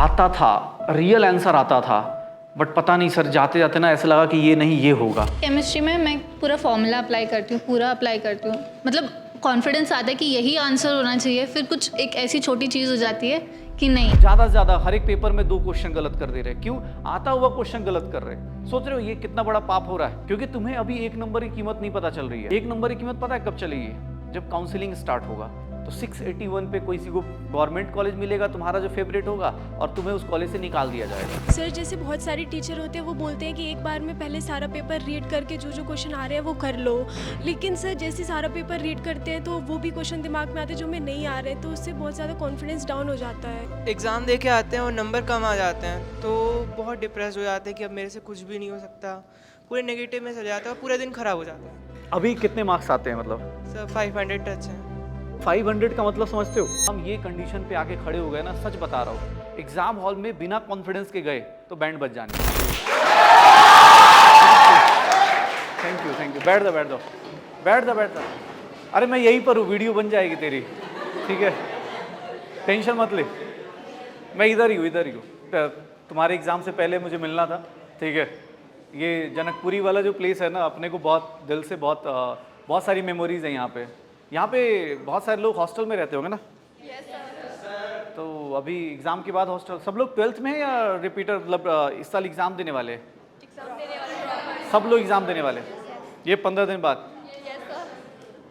आता था, real answer आता था, बट पता नहीं सर जाते जाते ना ऐसा लगा कि ये नहीं ये होगा। केमिस्ट्री में मैं पूरा फॉर्मूला अप्लाई करती हूँ, पूरा अप्लाई करती हूँ, मतलब कॉन्फिडेंस आता है कि यही आंसर होना चाहिए, फिर कुछ एक ऐसी छोटी चीज़ हो जाती है कि नहीं। ज्यादा से ज्यादा हर एक पेपर में 2 क्वेश्चन गलत कर दे रहे, क्यों? आता हुआ क्वेश्चन गलत कर रहे। सोच रहे हो ये कितना बड़ा पाप हो रहा है, क्योंकि तुम्हें अभी 1 नंबर की कीमत नहीं पता चल रही है। 1 नंबर की कीमत पता है कब चलेगी? जब काउंसलिंग स्टार्ट होगा। तो 681 पे कोई को गवर्नमेंट कॉलेज मिलेगा तुम्हारा जो फेवरेट होगा, और तुम्हें उस कॉलेज से निकाल दिया जाएगा। सर जैसे बहुत सारे टीचर होते हैं वो बोलते हैं कि एक बार में पहले सारा पेपर रीड करके जो जो क्वेश्चन आ रहे हैं वो कर लो, लेकिन सर जैसे सारा पेपर रीड करते हैं तो वो भी क्वेश्चन दिमाग में आते हैं जो हमें नहीं आ रहे हैं, तो उससे बहुत ज़्यादा कॉन्फिडेंस डाउन हो जाता है। एग्ज़ाम दे के आते हैं और नंबर कम आ जाते हैं तो बहुत डिप्रेस हो जाते हैं कि अब मेरे से कुछ भी नहीं हो सकता, पूरे नेगेटिव में चले जाता है, पूरा दिन ख़राब हो जाता है। अभी कितने मार्क्स आते हैं मतलब? सर 500 टच है। 500 का मतलब समझते हो? हम ये कंडीशन पे आके खड़े हो गए ना, सच बता रहा हूँ, एग्जाम हॉल में बिना कॉन्फिडेंस के गए तो बैंड बज जाने। थैंक यू बैठ दो। अरे मैं यहीं पर हूँ, वीडियो बन जाएगी तेरी, ठीक है, टेंशन मत ले, मैं इधर ही हूँ। तुम्हारे एग्जाम से पहले मुझे मिलना था, ठीक है। ये जनकपुरी वाला जो प्लेस है ना, अपने को बहुत दिल से बहुत सारी मेमोरीज हैं यहाँ पे बहुत सारे लोग हॉस्टल में रहते होंगे ना? तो अभी एग्ज़ाम के बाद हॉस्टल, सब लोग 12th में हैं या रिपीटर, मतलब इस साल एग्ज़ाम देने वाले? सब लोग एग्ज़ाम देने वाले, ये 15 दिन बाद?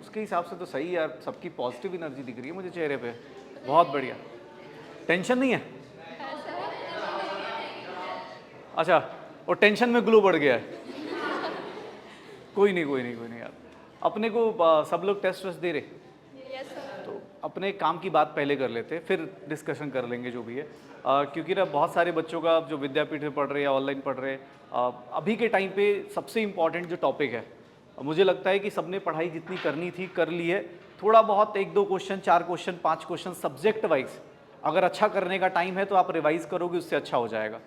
उसके हिसाब से तो सही है यार, सबकी पॉजिटिव एनर्जी दिख रही है मुझे चेहरे पे, बहुत बढ़िया। टेंशन नहीं है? अच्छा, और टेंशन में ग्लो बढ़ गया है। कोई नहीं यार, अपने को सब लोग टेस्ट वेस्ट दे रहे, तो अपने काम की बात पहले कर लेते हैं, फिर डिस्कशन कर लेंगे जो भी है। क्योंकि ना बहुत सारे बच्चों का जो विद्यापीठ में पढ़ रहे हैं या ऑनलाइन पढ़ रहे हैं, अभी के टाइम पे सबसे इम्पॉर्टेंट जो टॉपिक है, मुझे लगता है कि सबने पढ़ाई जितनी करनी थी कर ली है। थोड़ा बहुत 1-2 question, 4 question, 5 question subject wise अगर अच्छा करने का टाइम है तो आप रिवाइज करोगे, उससे अच्छा हो जाएगा।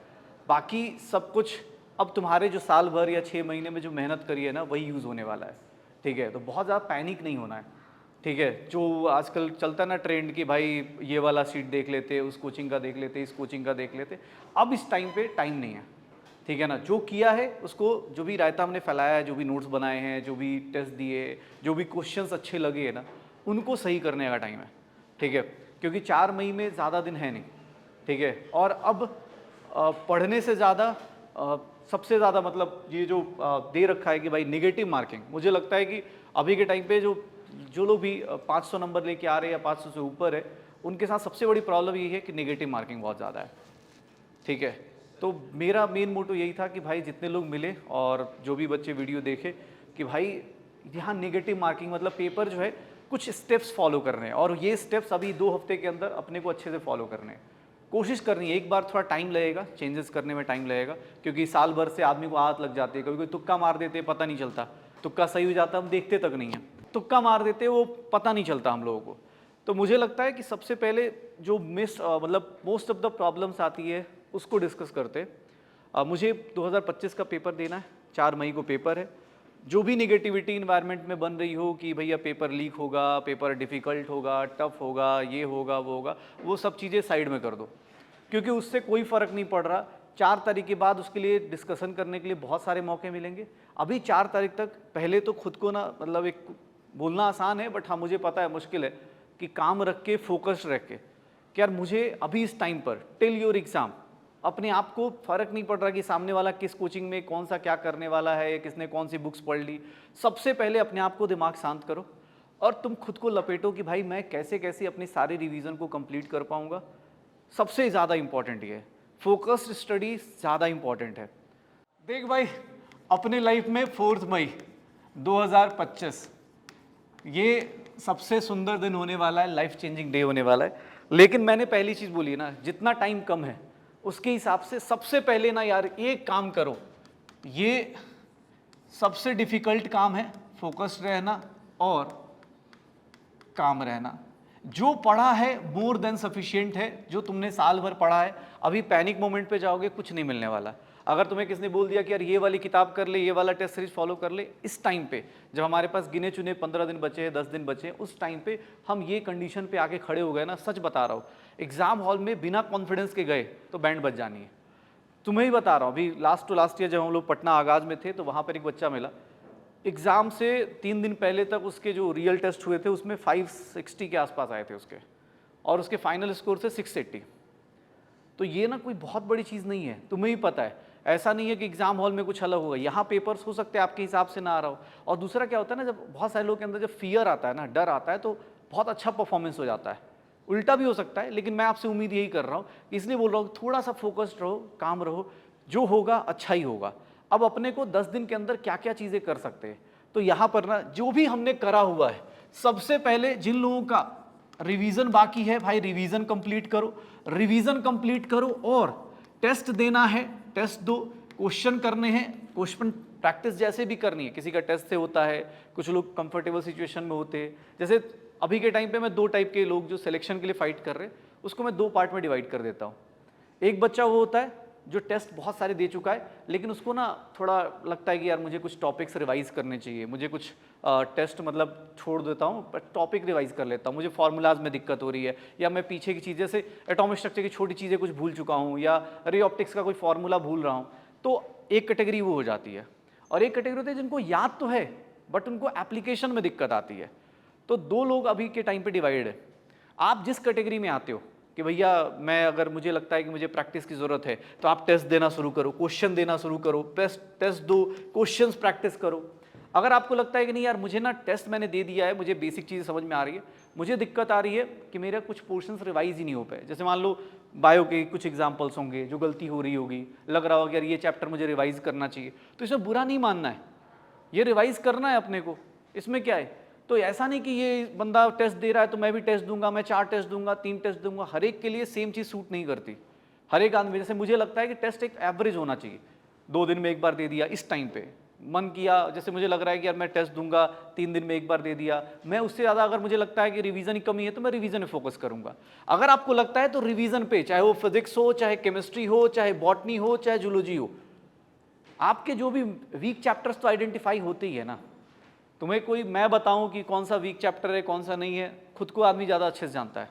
बाकी सब कुछ अब तुम्हारे जो साल भर या 6 महीने में जो मेहनत करी है ना, वही यूज़ होने वाला है, ठीक है। तो बहुत ज़्यादा पैनिक नहीं होना है, ठीक है। जो आजकल चलता है ना ट्रेंड कि भाई ये वाला सीट देख लेते, उस कोचिंग का देख लेते, इस कोचिंग का देख लेते, अब इस टाइम पे टाइम नहीं है, ठीक है ना। जो किया है उसको, जो भी रायता हमने फैलाया है, जो भी नोट्स बनाए हैं, जो भी टेस्ट दिए, जो भी क्वेश्चंस अच्छे लगे हैं ना, उनको सही करने का टाइम है, ठीक है। क्योंकि 4 मई में ज़्यादा दिन है नहीं, ठीक है। और अब पढ़ने से ज़्यादा सबसे ज़्यादा मतलब ये जो दे रखा है कि भाई नेगेटिव मार्किंग, मुझे लगता है कि अभी के टाइम पे जो लोग भी 500 नंबर लेके आ रहे हैं या 500 से ऊपर है, उनके साथ सबसे बड़ी प्रॉब्लम ये है कि नेगेटिव मार्किंग बहुत ज़्यादा है, ठीक है। तो मेरा मेन मोटो यही था कि भाई जितने लोग मिले और जो भी बच्चे वीडियो देखे कि भाई यहाँ नेगेटिव मार्किंग मतलब पेपर जो है कुछ स्टेप्स फॉलो करने हैं, और ये स्टेप्स अभी 2 हफ्ते के अंदर अपने को अच्छे से फॉलो करने हैं, कोशिश करनी है। एक बार थोड़ा टाइम लगेगा, चेंजेस करने में टाइम लगेगा, क्योंकि साल भर से आदमी को आदत लग जाती है। कभी कोई तुक्का मार देते पता नहीं चलता, तुक्का सही हो जाता हम देखते तक नहीं है, तुक्का मार देते वो पता नहीं चलता हम लोगों को। तो मुझे लगता है कि सबसे पहले जो मतलब मोस्ट ऑफ द प्रॉब्लम्स आती है उसको डिस्कस करते। मुझे 2025 का पेपर देना है, 4 मई को पेपर है। जो भी निगेटिविटी इन्वायरमेंट में बन रही हो कि भैया पेपर लीक होगा, पेपर डिफ़िकल्ट होगा, टफ होगा, ये होगा वो होगा, वो सब चीज़ें साइड में कर दो, क्योंकि उससे कोई फ़र्क नहीं पड़ रहा। 4 तारीख के बाद उसके लिए डिस्कशन करने के लिए बहुत सारे मौके मिलेंगे। अभी 4 तारीख तक पहले तो खुद को ना, मतलब एक बोलना आसान है बट हाँ मुझे पता है मुश्किल है, कि काम रख के फोकस रख के कि यार मुझे अभी इस टाइम पर टिल योर एग्ज़ाम, अपने आप को फ़र्क नहीं पड़ रहा कि सामने वाला किस कोचिंग में कौन सा क्या करने वाला है, किसने कौन सी बुक्स पढ़ ली। सबसे पहले अपने आप को दिमाग शांत करो और तुम खुद को लपेटो कि भाई मैं कैसे कैसे अपनी सारी रिवीजन को कंप्लीट कर पाऊँगा। सबसे ज़्यादा इम्पॉर्टेंट ये है, फोकस्ड स्टडी ज़्यादा इम्पॉर्टेंट है। देख भाई, अपने लाइफ में 4 मई 2025 ये सबसे सुंदर दिन होने वाला है, लाइफ चेंजिंग डे होने वाला है। लेकिन मैंने पहली चीज़ बोली है ना, जितना टाइम कम है उसके हिसाब से सबसे पहले ना यार एक काम करो, ये सबसे डिफ़िकल्ट काम है, फोकस्ड रहना और काम रहना। जो पढ़ा है मोर देन सफिशिएंट है, जो तुमने साल भर पढ़ा है। अभी पैनिक मोमेंट पे जाओगे कुछ नहीं मिलने वाला। अगर तुम्हें किसने बोल दिया कि यार ये वाली किताब कर ले, ये वाला टेस्ट सीरीज फॉलो कर ले, इस टाइम पे जब हमारे पास गिने चुने 15 दिन बचे हैं, 10 दिन बचे हैं, उस टाइम पे हम ये कंडीशन पे आके खड़े हो गए ना, सच बता रहा हूँ, एग्जाम हॉल में बिना कॉन्फिडेंस के गए तो बैंड बज जानी है। तुम्हें ही बता रहा हूँ, अभी लास्ट टू लास्ट ईयर जब हम लोग पटना आगाज में थे तो वहाँ पर एक बच्चा मिला, एग्ज़ाम से 3 दिन पहले तक उसके जो रियल टेस्ट हुए थे उसमें 560 के आसपास आए थे उसके, और उसके फाइनल स्कोर से 680। तो ये ना कोई बहुत बड़ी चीज़ नहीं है, तुम्हें ही पता है। ऐसा नहीं है कि एग्जाम हॉल में कुछ अलग होगा, यहाँ पेपर्स हो सकते हैं आपके हिसाब से ना आ रहा हो। और दूसरा क्या होता है ना, जब बहुत सारे लोगों के अंदर जब फियर आता है ना, डर आता है, तो बहुत अच्छा परफॉर्मेंस हो जाता है। उल्टा भी हो सकता है, लेकिन मैं आपसे उम्मीद यही कर रहा हूँ, इसलिए बोल रहा हूँ थोड़ा सा फोकस्ड रहो, काम रहो, जो होगा अच्छा ही होगा। अब अपने को 10 दिन के अंदर क्या क्या चीज़ें कर सकते हैं, तो यहाँ पर ना जो भी हमने करा हुआ है, सबसे पहले जिन लोगों का रिवीजन बाकी है भाई, रिवीजन कंप्लीट करो, रिवीजन कंप्लीट करो, और टेस्ट देना है, टेस्ट दो, क्वेश्चन करने हैं, क्वेश्चन प्रैक्टिस जैसे भी करनी है। किसी का टेस्ट से होता है, कुछ लोग कंफर्टेबल सिचुएशन में होते हैं। जैसे अभी के टाइम पे मैं 2 टाइप के लोग जो सिलेक्शन के लिए फाइट कर रहे हैं, उसको मैं 2 पार्ट में डिवाइड कर देता हूँ। एक बच्चा वो होता है जो टेस्ट बहुत सारे दे चुका है, लेकिन उसको ना थोड़ा लगता है कि यार मुझे कुछ टॉपिक्स रिवाइज करने चाहिए, मुझे कुछ टेस्ट मतलब छोड़ देता हूँ पर टॉपिक रिवाइज कर लेता हूँ, मुझे फार्मूलाज में दिक्कत हो रही है, या मैं पीछे की चीज़ें से एटॉमिक स्ट्रक्चर की छोटी चीज़ें कुछ भूल चुका हूँ, या रे ऑप्टिक्स का कोई फार्मूला भूल रहा हूँ। तो एक कैटेगरी वो हो जाती है, और एक कैटेगरी होती है जिनको याद तो है बट उनको एप्लीकेशन में दिक्कत आती है। तो 2 लोग अभी के टाइम पर डिवाइड है। आप जिस कैटेगरी में आते हो कि भैया मैं, अगर मुझे लगता है कि मुझे प्रैक्टिस की ज़रूरत है, तो आप टेस्ट देना शुरू करो, क्वेश्चन देना शुरू करो, टेस्ट दो, क्वेश्चंस प्रैक्टिस करो। अगर आपको लगता है कि नहीं यार मुझे ना टेस्ट मैंने दे दिया है, मुझे बेसिक चीज़ें समझ में आ रही है, मुझे दिक्कत आ रही है कि मेरा कुछ पोर्शंस रिवाइज ही नहीं हो पाए। जैसे मान लो बायो के कुछ एग्जाम्पल्स होंगे जो गलती हो रही होगी, लग रहा होगा कि यार ये चैप्टर मुझे रिवाइज करना चाहिए, तो इसमें बुरा नहीं मानना है, ये रिवाइज करना है अपने को, इसमें क्या है। तो ऐसा नहीं कि ये बंदा टेस्ट दे रहा है तो मैं भी टेस्ट दूंगा, मैं 4 टेस्ट दूंगा, 3 टेस्ट दूंगा, हर एक के लिए सेम चीज़ सूट नहीं करती। हर एक आदमी, जैसे मुझे लगता है कि टेस्ट एक एवरेज होना चाहिए, 2 दिन में एक बार दे दिया, इस टाइम पे मन किया, जैसे मुझे लग रहा है कि यार मैं टेस्ट दूंगा, 3 दिन में एक बार दे दिया, मैं उससे ज़्यादा अगर मुझे लगता है कि रिवीजन की कमी है तो मैं रिवीजन में फोकस करूंगा। अगर आपको लगता है तो रिवीजन पे, चाहे वो फिजिक्स हो, चाहे केमिस्ट्री हो, चाहे बॉटनी हो, चाहे जूलॉजी हो, आपके जो भी वीक चैप्टर्स तो आइडेंटिफाई होते ही है ना। तुम्हें कोई मैं बताऊं कि कौन सा वीक चैप्टर है कौन सा नहीं है, खुद को आदमी ज़्यादा अच्छे से जानता है।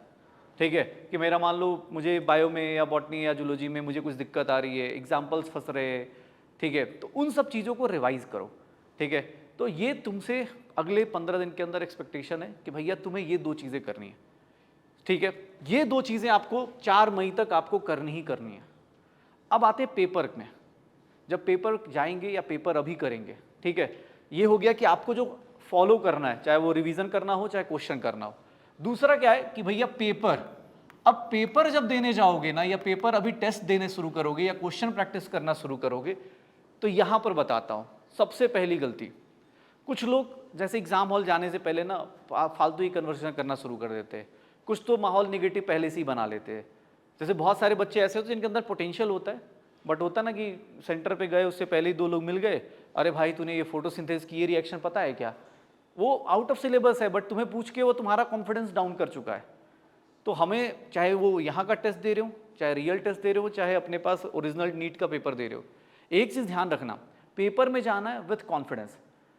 ठीक है कि मेरा मान लो मुझे बायो में या बॉटनी या जूलॉजी में मुझे कुछ दिक्कत आ रही है, एग्जाम्पल्स फंस रहे हैं, ठीक है, तो उन सब चीज़ों को रिवाइज करो। ठीक है, तो ये तुमसे अगले 15 दिन के अंदर एक्सपेक्टेशन है कि भैया तुम्हें ये 2 चीज़ें करनी है। ठीक है, ये 2 चीज़ें आपको 4 मई तक आपको करनी ही करनी है। अब आते हैं पेपर में, जब पेपर जाएंगे या पेपर अभी करेंगे। ठीक है, ये हो गया कि आपको जो फॉलो करना है, चाहे वो रिवीजन करना हो चाहे क्वेश्चन करना हो। दूसरा क्या है कि भैया पेपर, अब पेपर जब देने जाओगे ना, या पेपर अभी टेस्ट देने शुरू करोगे या क्वेश्चन प्रैक्टिस करना शुरू करोगे, तो यहाँ पर बताता हूँ सबसे पहली गलती, कुछ लोग जैसे एग्जाम हॉल जाने से पहले ना फालतू ही कन्वर्सेशन करना शुरू कर देते हैं, कुछ तो माहौल निगेटिव पहले से ही बना लेते हैं। जैसे बहुत सारे बच्चे ऐसे होते हैं जिनके अंदर पोटेंशियल होता है, बट होता ना कि सेंटर पे गए उससे पहले ही 2 लोग मिल गए, अरे भाई तूने ये फोटोसिंथेसिस की ये रिएक्शन पता है क्या, वो आउट ऑफ सिलेबस है बट तुम्हें पूछ के वो तुम्हारा कॉन्फिडेंस डाउन कर चुका है। तो हमें, चाहे वो यहाँ का टेस्ट दे रहे हो, चाहे रियल टेस्ट दे रहे हो, चाहे अपने पास ओरिजिनल नीट का पेपर दे रहे हो, एक चीज़ ध्यान रखना, पेपर में जाना है विथ कॉन्फिडेंस।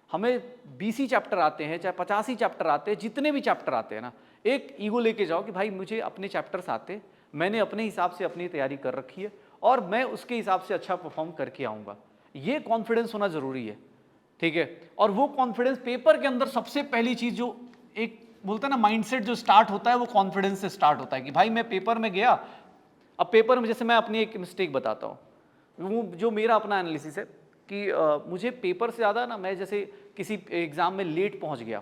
हमें 20 ही चैप्टर आते हैं, चाहे 50 ही चैप्टर आते हैं, जितने भी चैप्टर आते हैं ना, एक ईगो लेके जाओ कि भाई मुझे अपने चैप्टर्स आते, मैंने अपने हिसाब से अपनी तैयारी कर रखी है और मैं उसके हिसाब से अच्छा परफॉर्म करके आऊँगा। ये कॉन्फिडेंस होना ज़रूरी है। ठीक है, और वो कॉन्फिडेंस पेपर के अंदर सबसे पहली चीज़ जो एक बोलता है ना माइंडसेट जो स्टार्ट होता है, वो कॉन्फिडेंस से स्टार्ट होता है कि भाई मैं पेपर में गया। अब पेपर में जैसे मैं अपनी एक मिस्टेक बताता हूँ, वो जो मेरा अपना एनालिसिस है कि मुझे पेपर से ज़्यादा ना, मैं जैसे किसी एग्ज़ाम में लेट पहुँच गया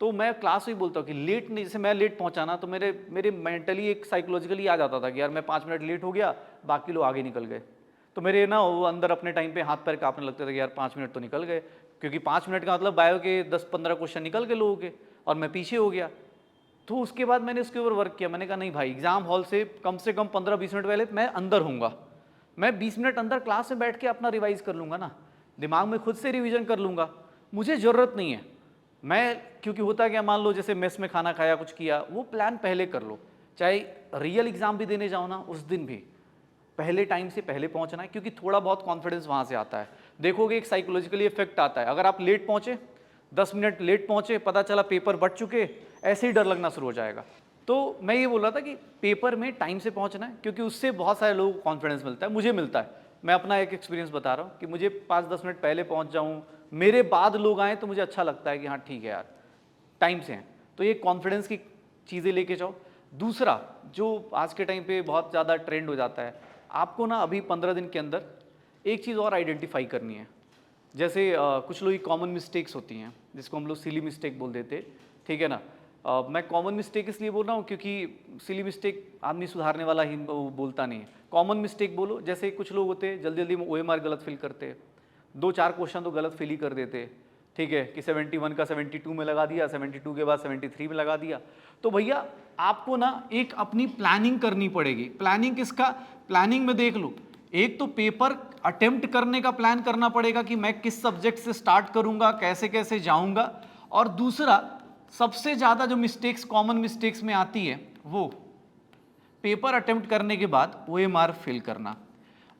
तो मैं क्लास में बोलता हूँ कि लेट नहीं, जैसे मैं लेट पहुँचा ना तो मेरे मेंटली एक साइकोलॉजिकली आ जाता था कि यार मैं 5 मिनट लेट हो गया, बाकी लोग आगे निकल गए, तो मेरे ना वो अंदर अपने टाइम पे हाथ पैर कांपने लगते थे कि यार 5 मिनट तो निकल गए, क्योंकि 5 मिनट का मतलब बायो के 10-15 क्वेश्चन निकल गए लोगों के और मैं पीछे हो गया। तो उसके बाद मैंने उसके ऊपर वर्क किया, मैंने कहा नहीं भाई, एग्जाम हॉल से कम 15-20 मिनट पहले मैं अंदर हूँगा, मैं 20 मिनट अंदर क्लास में बैठ के अपना रिवाइज कर लूँगा ना, दिमाग में खुद से रिविजन कर लूँगा, मुझे ज़रूरत नहीं है मैं, क्योंकि होता है क्या, मान लो जैसे मेस में खाना खाया, कुछ किया, वो प्लान पहले कर लो, चाहे रियल एग्ज़ाम भी देने जाओ ना उस दिन भी पहले टाइम से पहले पहुंचना है, क्योंकि थोड़ा बहुत कॉन्फिडेंस वहाँ से आता है। देखोगे एक साइकोलॉजिकली इफेक्ट आता है, अगर आप लेट पहुँचे, 10 मिनट लेट पहुँचे, पता चला पेपर बट चुके, ऐसे ही डर लगना शुरू हो जाएगा। तो मैं ये बोल रहा था कि पेपर में टाइम से पहुँचना है, क्योंकि उससे बहुत सारे लोगों को कॉन्फिडेंस मिलता है। मुझे मिलता है, मैं अपना एक एक्सपीरियंस बता रहा हूँ कि मुझे 5-10 मिनट पहले पहुँच जाऊँ, मेरे बाद लोग आएँ तो मुझे अच्छा लगता है कि हाँ ठीक है यार टाइम से हैं। तो ये कॉन्फिडेंस की चीज़ें लेके जाओ। दूसरा जो आज के टाइम पे बहुत ज़्यादा ट्रेंड हो जाता है, आपको ना अभी 15 दिन के अंदर एक चीज़ और आइडेंटिफाई करनी है। जैसे कुछ लोग कॉमन मिस्टेक्स होती हैं जिसको हम लोग सिली मिस्टेक बोल देते, ठीक है ना। मैं कॉमन मिस्टेक इसलिए बोल रहा हूँ क्योंकि सिली मिस्टेक आदमी सुधारने वाला ही बोलता नहीं है। कॉमन मिस्टेक बोलो, जैसे कुछ लोग होते हैं जल्दी जल्दी में OMR गलत फिल करते हैं, 2-4 क्वेश्चन तो गलत फिल ही कर देते, ठीक है, कि 71 का 72 में लगा दिया, 72 के बाद 73 में लगा दिया। तो भैया आपको ना एक अपनी प्लानिंग करनी पड़ेगी। प्लानिंग किसका? प्लानिंग में देख लो, एक तो पेपर अटेम्प्ट करने का प्लान करना पड़ेगा कि मैं किस सब्जेक्ट से स्टार्ट करूंगा, कैसे कैसे जाऊंगा। और दूसरा सबसे ज़्यादा जो मिस्टेक्स कॉमन मिस्टेक्स में आती है वो पेपर अटेम्प्ट करने के बाद OMR फिल करना।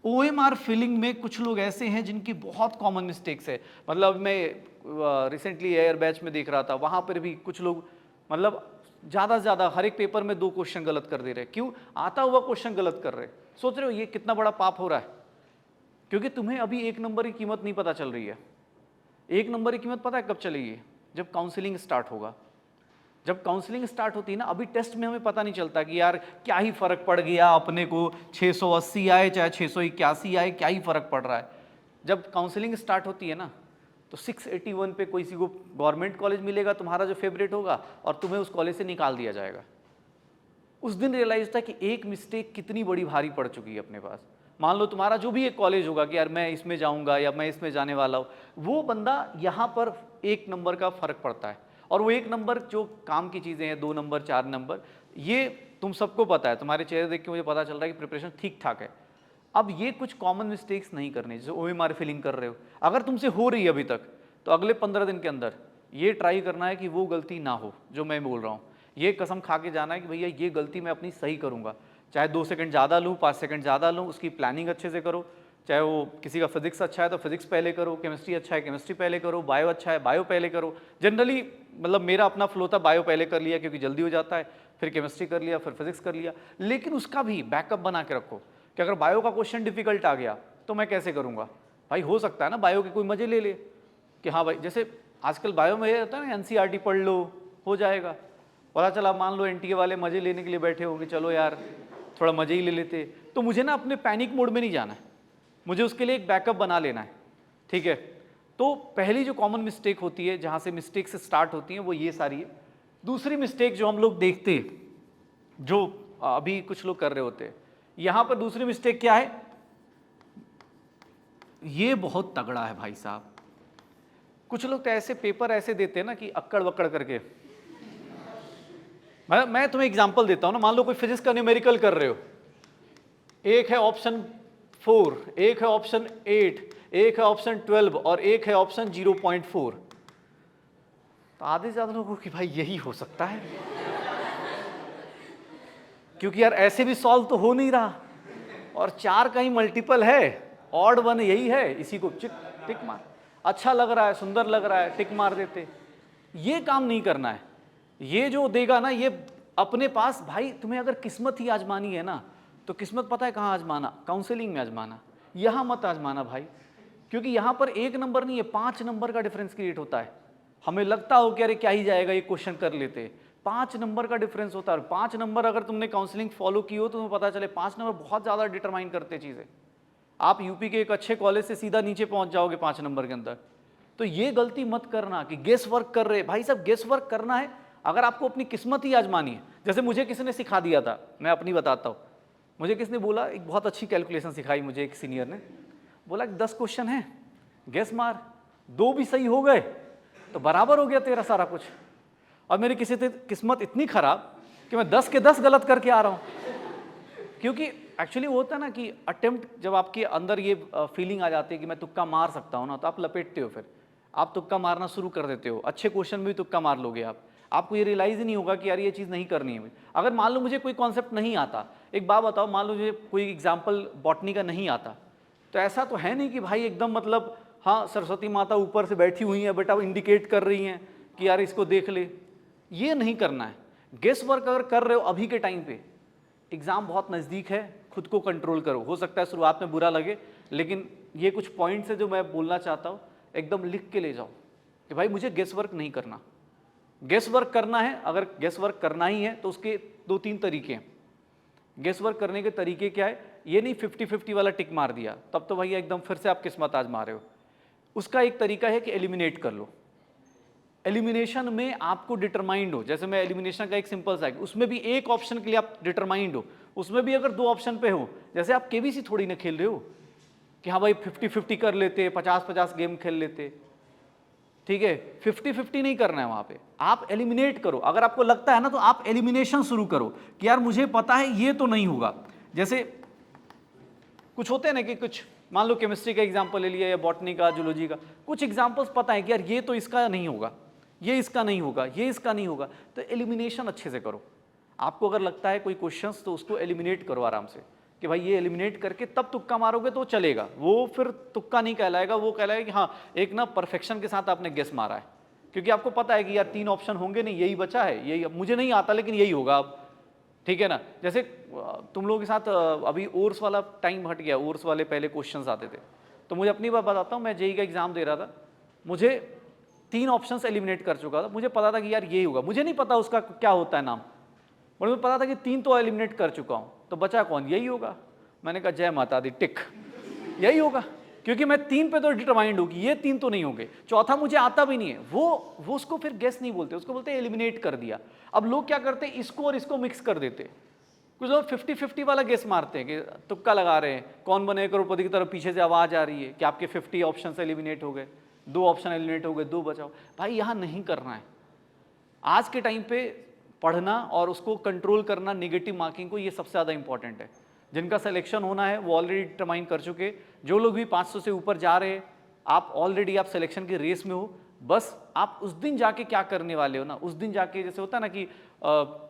OMR फिलिंग में कुछ लोग ऐसे हैं जिनकी बहुत कॉमन मिस्टेक्स है। मतलब मैं रिसेंटली एयर बैच में देख रहा था, वहाँ पर भी कुछ लोग मतलब ज़्यादा से ज़्यादा हर एक पेपर में 2 क्वेश्चन गलत कर दे रहे। क्यों? आता हुआ क्वेश्चन गलत कर रहे। सोच रहे हो ये कितना बड़ा पाप हो रहा है? क्योंकि तुम्हें अभी 1 नंबर की कीमत नहीं पता चल रही है। 1 नंबर की कीमत पता है कब चलेगी? जब काउंसलिंग स्टार्ट होगा। जब काउंसलिंग स्टार्ट होती है ना, अभी टेस्ट में हमें पता नहीं चलता कि यार क्या ही फ़र्क पड़ गया, अपने को 680 आए चाहे 681 आए, क्या ही फ़र्क पड़ रहा है। जब काउंसलिंग स्टार्ट होती है ना, तो 681 पे किसी को गवर्नमेंट कॉलेज मिलेगा तुम्हारा जो फेवरेट होगा, और तुम्हें उस कॉलेज से निकाल दिया जाएगा। उस दिन रियलाइज था कि एक मिस्टेक कितनी बड़ी भारी पड़ चुकी है अपने पास। मान लो तुम्हारा जो भी एक कॉलेज होगा कि यार मैं इसमें जाऊंगा या मैं इसमें जाने वाला हूँ, वो बंदा यहाँ पर 1 नंबर का फ़र्क पड़ता है। और वो 1 नंबर जो काम की चीज़ें हैं, 2 नंबर 4 नंबर, ये तुम सबको पता है। तुम्हारे चेहरे देख के मुझे पता चल रहा है कि प्रिपरेशन ठीक ठाक है। अब ये कुछ कॉमन मिस्टेक्स नहीं करनी, जैसे OMR फिलिंग कर रहे हो, अगर तुमसे हो रही है अभी तक, तो अगले 15 दिन के अंदर ये ट्राई करना है कि वो गलती ना हो जो मैं बोल रहा हूँ। ये कसम खा के जाना है कि भैया ये गलती मैं अपनी सही करूँगा, चाहे 2 सेकंड ज़्यादा लूँ, 5 सेकंड ज़्यादा लूँ, उसकी प्लानिंग अच्छे से करो। चाहे वो किसी का फिजिक्स अच्छा है तो फिजिक्स पहले करो, केमिस्ट्री अच्छा है केमिस्ट्री पहले करो, बायो अच्छा है बायो पहले करो। जनरली मतलब मेरा अपना फ्लो था, बायो पहले कर लिया क्योंकि जल्दी हो जाता है, फिर केमिस्ट्री कर लिया, फिर फिजिक्स कर लिया। लेकिन उसका भी बैकअप बना के रखो कि अगर बायो का क्वेश्चन डिफिकल्ट आ गया तो मैं कैसे करूँगा। भाई हो सकता है ना बायो के कोई मजे ले ले कि हाँ भाई, जैसे आजकल बायो में ये होता है ना, NCERT पढ़ लो हो जाएगा। पता चला मान लो NTA वाले मजे लेने के लिए बैठे होंगे, चलो यार थोड़ा मजे ही ले लेते। तो मुझे ना अपने पैनिक मोड में नहीं जाना है, मुझे उसके लिए एक बैकअप बना लेना है, ठीक है। तो पहली जो कॉमन मिस्टेक होती है, जहाँ से मिस्टेक से स्टार्ट होती है, वो ये सारी है। दूसरी मिस्टेक जो हम लोग देखते हैं, जो अभी कुछ लोग कर रहे होते हैं, यहाँ पर दूसरी मिस्टेक क्या है? ये बहुत तगड़ा है भाई साहब। कुछ लोग तो ऐसे पेपर ऐसे देते हैं ना कि अक्कड़ वक्कड़ करके। मैं तुम्हें एग्जांपल देता हूँ ना, मान लो कोई फिजिक्स का न्यूमेरिकल कर रहे हो, एक है ऑप्शन 4, एक है ऑप्शन 8, एक है ऑप्शन 12 और एक है ऑप्शन 0.4। तो आधे से ज़्यादा लोगों की भाई यही हो सकता है, क्योंकि यार ऐसे भी सॉल्व तो हो नहीं रहा, और 4 का ही मल्टीपल है, ऑड वन यही है, इसी को टिक मार, अच्छा लग रहा है, सुंदर लग रहा है, टिक मार देते। ये काम नहीं करना है। ये जो देगा ना, ये अपने पास, भाई तुम्हें अगर किस्मत ही आजमानी है ना, तो किस्मत पता है कहाँ आजमाना? काउंसलिंग में आजमाना, यहाँ मत आजमाना भाई, क्योंकि यहाँ पर 1 नंबर नहीं है, 5 नंबर का डिफरेंस क्रिएट होता है। हमें लगता हो कि अरे क्या ही जाएगा, ये क्वेश्चन कर लेते, 5 नंबर का डिफरेंस होता है। 5 नंबर अगर तुमने काउंसलिंग फॉलो की हो तो तुम्हें पता चले 5 नंबर बहुत ज़्यादा डिटरमाइन करते चीज़ें। आप यूपी के एक अच्छे कॉलेज से सीधा नीचे पहुँच जाओगे 5 नंबर के अंदर। तो ये गलती मत करना कि गेस वर्क कर रहे। भाई साहब गेस वर्क करना है अगर आपको अपनी किस्मत ही आजमानी है। जैसे मुझे किसी ने सिखा दिया था, मैं अपनी बताता हूँ। मुझे किसने बोला, एक बहुत अच्छी कैलकुलेशन सिखाई मुझे एक सीनियर ने, बोला 10 क्वेश्चन हैं, गेस मार, 2 भी सही हो गए तो बराबर हो गया तेरा सारा कुछ। और मेरी किसी किस्मत इतनी खराब कि मैं 10 के 10 गलत करके आ रहा हूँ। क्योंकि एक्चुअली वो होता है ना कि अटेम्प्ट, जब आपके अंदर ये फीलिंग आ जाती है कि मैं तुक्का मार सकता हूँ ना, तो आप लपेटते हो, फिर आप तुक्का मारना शुरू कर देते हो। अच्छे क्वेश्चन में भी तुक्का मार लोगे आप। आपको ये रियलाइज़ ही नहीं होगा कि यार ये चीज़ नहीं करनी है। अगर मान लो मुझे कोई कॉन्सेप्ट नहीं आता, एक बात बताओ, मान लो मुझे कोई एग्जाम्पल बॉटनी का नहीं आता, तो ऐसा तो है नहीं कि भाई एकदम मतलब हाँ सरस्वती माता ऊपर से बैठी हुई हैं बेटा, इंडिकेट कर रही हैं कि यार इसको देख ले, ये नहीं करना है। गेस वर्क अगर कर रहे हो अभी के टाइम पे, एग्ज़ाम बहुत नज़दीक है, खुद को कंट्रोल करो। हो सकता है शुरुआत में बुरा लगे, लेकिन ये कुछ पॉइंट्स है जो मैं बोलना चाहता हूँ, एकदम लिख के ले जाओ कि भाई मुझे गेस वर्क नहीं करना। गेस वर्क करना है, अगर गेस वर्क करना ही है तो उसके 2-3 तरीके हैं। गेस वर्क करने के तरीके क्या है, ये नहीं 50-50 वाला टिक मार दिया, तब तो भैया एकदम फिर से आप किस्मत आजमा रहे हो। उसका एक तरीका है कि एलिमिनेट कर लो। एलिमिनेशन में आपको डिटरमाइंड हो, जैसे मैं एलिमिनेशन का एक सिंपल सा है, उसमें भी एक ऑप्शन के लिए आप डिटरमाइंड हो, उसमें भी अगर 2 ऑप्शन पे हो, जैसे आप केबीसी थोड़ी ना खेल रहे हो कि हाँ भाई 50-50 कर लेते, 50-50 गेम खेल लेते, ठीक है। 50-50 नहीं करना है वहाँ पे, आप एलिमिनेट करो। अगर आपको लगता है ना तो आप एलिमिनेशन शुरू करो कि यार मुझे पता है ये तो नहीं होगा। जैसे कुछ होते हैं ना कि कुछ, मान लो केमिस्ट्री का एग्जाम्पल ले लिया या बॉटनी का, जूलॉजी का, कुछ एग्जाम्पल्स पता है कि यार ये तो इसका नहीं होगा, ये इसका नहीं होगा, ये इसका नहीं होगा, तो एलिमिनेशन अच्छे से करो। आपको अगर लगता है कोई क्वेश्चंस तो उसको एलिमिनेट करो आराम से कि भाई ये एलिमिनेट करके तब तुक्का मारोगे तो चलेगा, वो फिर तुक्का नहीं कहलाएगा, वो कहलाएगा कि हाँ एक ना परफेक्शन के साथ आपने गेस मारा है, क्योंकि आपको पता है कि यार 3 ऑप्शन होंगे नहीं, यही बचा है, यही मुझे नहीं आता लेकिन यही होगा अब, ठीक है ना। जैसे तुम लोगों के साथ अभी ओर्स वाला टाइम हट गया, ओर्स वाले पहले क्वेश्चंस आते थे, तो मुझे अपनी बात बताता हूँ, मैं जेईई का एग्जाम दे रहा था, मुझे 3 ऑप्शंस एलिमिनेट कर चुका था, मुझे पता था कि यार यही होगा, मुझे नहीं पता उसका क्या होता है नाम, और मुझे पता था कि 3 तो एलिमिनेट कर चुका हूँ, तो बचा कौन, यही होगा। मैंने कहा जय माता दी, टिक, यही होगा, क्योंकि मैं 3 पे तो डिटरमाइंड हूँ कि ये 3 तो नहीं होंगे, चौथा मुझे आता भी नहीं है। वो उसको फिर गेस नहीं बोलते, उसको बोलते एलिमिनेट कर दिया। अब लोग क्या करते हैं, इसको और इसको मिक्स कर देते, कुछ लोग 50-50 वाला गेस मारते हैं कि तुक्का लगा रहे हैं, कौन बने करोड़पति की तरफ पीछे से आवाज़ आ रही है कि आपके 50 ऑप्शन एलिमिनेट हो गए, 2 ऑप्शन एलिमिनेट हो गए, 2 बचाओ। भाई यहाँ नहीं करना है। आज के टाइम पे पढ़ना और उसको कंट्रोल करना, नेगेटिव मार्किंग को, ये सबसे ज़्यादा इंपॉर्टेंट है। जिनका सिलेक्शन होना है वो ऑलरेडी डिटरमाइन कर चुके, जो लोग भी 500 से ऊपर जा रहे हैं, आप ऑलरेडी आप सिलेक्शन की रेस में हो। बस आप उस दिन जाके क्या करने वाले हो ना, उस दिन जाके जैसे होता है ना कि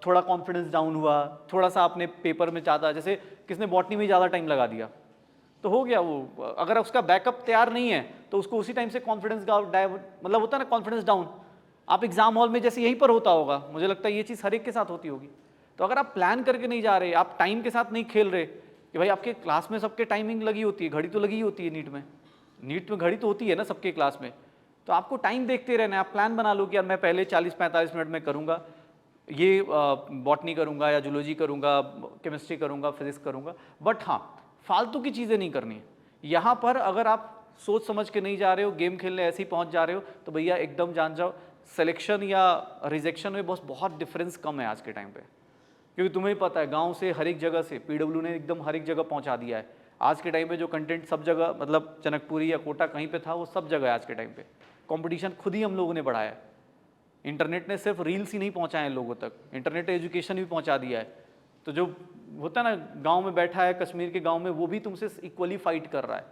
थोड़ा कॉन्फिडेंस डाउन हुआ, थोड़ा सा आपने पेपर में ज़्यादा, जैसे किसने बॉटनी में ज़्यादा टाइम लगा दिया तो हो गया वो, अगर उसका बैकअप तैयार नहीं है तो उसको उसी टाइम से कॉन्फिडेंस मतलब होता है ना कॉन्फिडेंस डाउन। आप एग्जाम हॉल में जैसे यहीं पर होता होगा, मुझे लगता है ये चीज़ हर एक के साथ होती होगी। तो अगर आप प्लान करके नहीं जा रहे, आप टाइम के साथ नहीं खेल रहे कि भाई आपके क्लास में सबके टाइमिंग लगी होती है, घड़ी तो लगी होती है, नीट में घड़ी तो होती है ना सबके क्लास में, तो आपको टाइम देखते रहना है। आप प्लान बना लो कि यार मैं पहले 40-45 मिनट में करूँगा, ये बॉटनी करूँगा या जूलॉजी करूँगा, केमिस्ट्री करूँगा, फिजिक्स करूँगा, बट हाँ फालतू की चीज़ें नहीं करनी है। यहाँ पर अगर आप सोच समझ के नहीं जा रहे हो, गेम खेलने ऐसे ही पहुँच जा रहे हो, तो भैया एकदम जान जाओ सिलेक्शन या रिजेक्शन में बस बहुत डिफरेंस कम है आज के टाइम पे, क्योंकि तुम्हें पता है गांव से हर एक जगह से पीडब्ल्यू ने एकदम हर एक जगह पहुंचा दिया है। आज के टाइम पे जो कंटेंट सब जगह, मतलब जनकपुरी या कोटा कहीं पे था, वो सब जगह है आज के टाइम पे। कंपटीशन खुद ही हम लोगों ने बढ़ाया है। इंटरनेट ने सिर्फ रील्स ही नहीं पहुंचाए हैं लोगों तक, इंटरनेट एजुकेशन भी पहुंचा दिया है। तो जो होता है ना गाँव में बैठा है, कश्मीर के गाँव में, वो भी तुमसे इक्वली फाइट कर रहा है,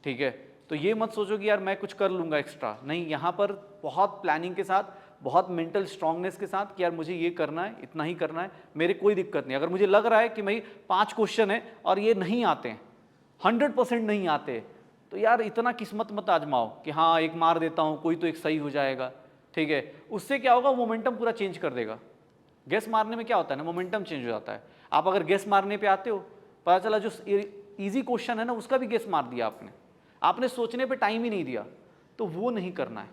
ठीक है। तो ये मत सोचो कि यार मैं कुछ कर लूँगा एक्स्ट्रा, नहीं, यहाँ पर बहुत प्लानिंग के साथ, बहुत मेंटल स्ट्रांगनेस के साथ कि यार मुझे ये करना है, इतना ही करना है, मेरे कोई दिक्कत नहीं। अगर मुझे लग रहा है कि भाई 5 क्वेश्चन है और ये नहीं आते हैं, 100% नहीं आते, तो यार इतना किस्मत मत आजमाओ कि हाँ एक मार देता हूँ, कोई तो एक सही हो जाएगा, ठीक है। उससे क्या होगा, मोमेंटम पूरा चेंज कर देगा। गेस मारने में क्या होता है ना, मोमेंटम चेंज हो जाता है। आप अगर गेस मारने पे आते हो, पता चला जो ईजी क्वेश्चन है ना उसका भी गेस मार दिया आपने सोचने पे टाइम ही नहीं दिया, तो वो नहीं करना है।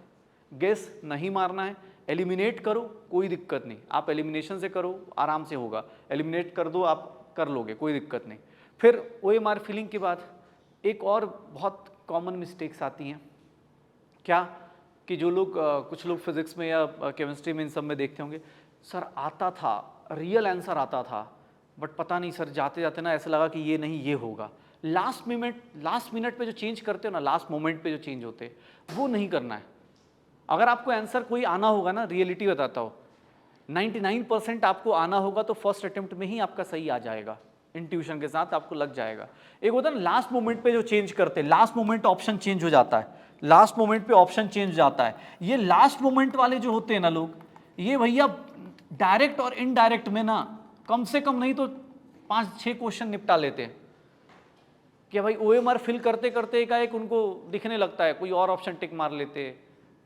गेस नहीं मारना है, एलिमिनेट करो, कोई दिक्कत नहीं। आप एलिमिनेशन से करो, आराम से होगा। एलिमिनेट कर दो, आप कर लोगे, कोई दिक्कत नहीं। फिर OMR फीलिंग के बाद एक और बहुत कॉमन मिस्टेक्स आती हैं, क्या कि जो लोग कुछ लोग फिजिक्स में या केमिस्ट्री में इन सब में देखते होंगे, सर आता था, रियल आंसर आता था, बट पता नहीं सर जाते जाते ना ऐसा लगा कि ये नहीं ये होगा। लास्ट मिनट पे जो चेंज करते हो ना, लास्ट मोमेंट पे जो चेंज होते हैं, वो नहीं करना है। अगर आपको आंसर कोई आना होगा ना, रियलिटी बताता हो, 99% आपको आना होगा तो फर्स्ट अटेम्प्ट में ही आपका सही आ जाएगा, इंट्यूशन के साथ आपको लग जाएगा। एक होता है ना लास्ट मोमेंट पे जो चेंज करते हैं, लास्ट मोमेंट ऑप्शन चेंज हो जाता है, लास्ट मोमेंट पे ऑप्शन चेंज हो जाता है। ये लास्ट मोमेंट वाले जो होते हैं ना लोग, ये भैया डायरेक्ट और इनडायरेक्ट में ना कम से कम नहीं तो 5-6 क्वेश्चन निपटा लेते हैं कि भाई OMR फिल करते करते एकाएक उनको दिखने लगता है, कोई और ऑप्शन टिक मार लेते,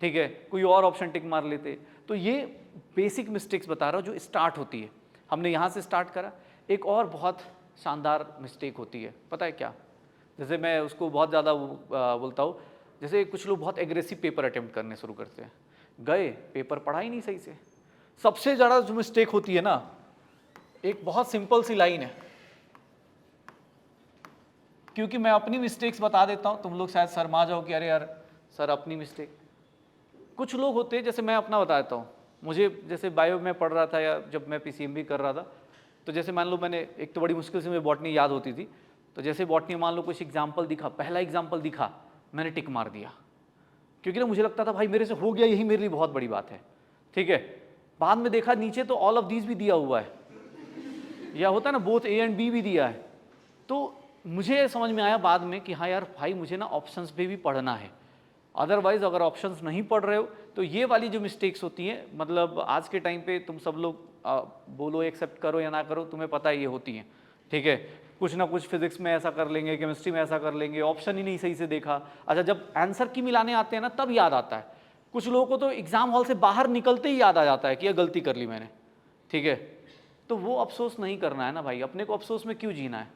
ठीक है, कोई और ऑप्शन टिक मार लेते। तो ये बेसिक मिस्टेक्स बता रहा हूँ जो स्टार्ट होती है। हमने यहाँ से स्टार्ट करा। एक और बहुत शानदार मिस्टेक होती है, पता है क्या? जैसे मैं उसको बहुत ज़्यादा बोलता हूँ, जैसे कुछ लोग बहुत एग्रेसिव पेपर अटेम्प्ट करने शुरू करते हैं, गए पेपर पढ़ा ही नहीं सही से। सबसे ज़्यादा जो मिस्टेक होती है ना, एक बहुत सिंपल सी लाइन है, क्योंकि मैं अपनी मिस्टेक्स बता देता हूँ, तुम लोग शायद शर्मा जाओ कि अरे यार सर अपनी मिस्टेक। कुछ लोग होते हैं, जैसे मैं अपना बता देता हूँ, मुझे जैसे बायो में पढ़ रहा था या जब मैं PCMB कर रहा था, तो जैसे मान लो मैंने एक तो बड़ी मुश्किल से मुझे बॉटनी याद होती थी, तो जैसे बॉटनी मान लो कुछ एग्जाम्पल दिखा, पहला एग्जाम्पल दिखा, मैंने टिक मार दिया, क्योंकि ना मुझे लगता था भाई मेरे से हो गया, यही मेरे लिए बहुत बड़ी बात है, ठीक है। बाद में देखा नीचे तो ऑल ऑफ दीज भी दिया हुआ है, या होता है ना बोथ A एंड B भी दिया है। तो मुझे समझ में आया बाद में कि हाँ यार भाई मुझे ना ऑप्शंस पे भी पढ़ना है, अदरवाइज अगर ऑप्शंस नहीं पढ़ रहे हो तो ये वाली जो मिस्टेक्स होती हैं, मतलब आज के टाइम पे तुम सब लोग बोलो एक्सेप्ट करो या ना करो, तुम्हें पता है ये होती हैं, ठीक है। कुछ ना कुछ फिजिक्स में ऐसा कर लेंगे, केमिस्ट्री में ऐसा कर लेंगे, ऑप्शन ही नहीं सही से देखा, अच्छा जब आंसर की मिलाने आते हैं ना तब याद आता है। कुछ लोगों को तो एग्जाम हॉल से बाहर निकलते ही याद आ जाता है कि यह गलती कर ली मैंने, ठीक है। तो वो अफसोस नहीं करना है ना भाई, अपने को अफसोस में क्यों जीना है,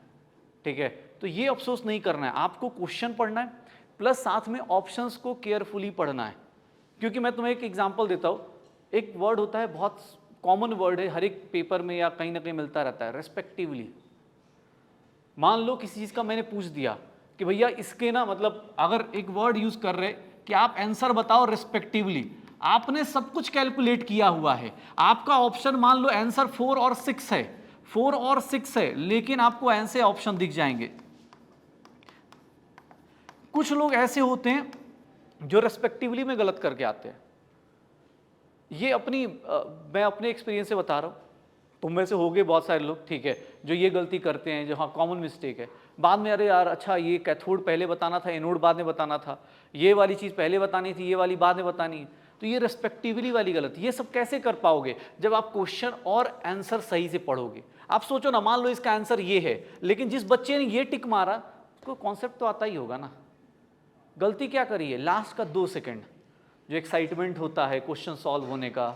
ठीक है। तो ये अफसोस नहीं करना है, आपको क्वेश्चन पढ़ना है प्लस साथ में ऑप्शंस को केयरफुली पढ़ना है। क्योंकि मैं तुम्हें एक एग्जांपल देता हूँ, एक वर्ड होता है, बहुत कॉमन वर्ड है, हर एक पेपर में या कहीं ना कहीं मिलता रहता है, रेस्पेक्टिवली। मान लो किसी चीज़ का मैंने पूछ दिया कि भैया इसके ना मतलब अगर एक वर्ड यूज़ कर रहे कि आप आंसर बताओ रेस्पेक्टिवली, आपने सब कुछ कैलकुलेट किया हुआ है, आपका ऑप्शन मान लो आंसर 4 और 6 है, 4 और 6 है, लेकिन आपको ऐसे ऑप्शन दिख जाएंगे। कुछ लोग ऐसे होते हैं जो रेस्पेक्टिवली में गलत करके आते हैं। ये मैं अपने एक्सपीरियंस से बता रहा हूँ, तुम में से हो गए बहुत सारे लोग, ठीक है, जो ये गलती करते हैं, जो हाँ कॉमन मिस्टेक है। बाद में अरे यार अच्छा ये कैथोड पहले बताना था, एनोड बाद में बताना था, ये वाली चीज़ पहले बतानी थी, ये वाली बाद में बतानी है। तो ये रेस्पेक्टिवली वाली गलती, ये सब कैसे कर पाओगे जब आप क्वेश्चन और आंसर सही से पढ़ोगे। आप सोचो ना, मान लो इसका आंसर ये है, लेकिन जिस बच्चे ने ये टिक मारा उसको कॉन्सेप्ट तो आता ही होगा ना। गलती क्या करी है, लास्ट का 2 सेकंड जो एक्साइटमेंट होता है क्वेश्चन सॉल्व होने का,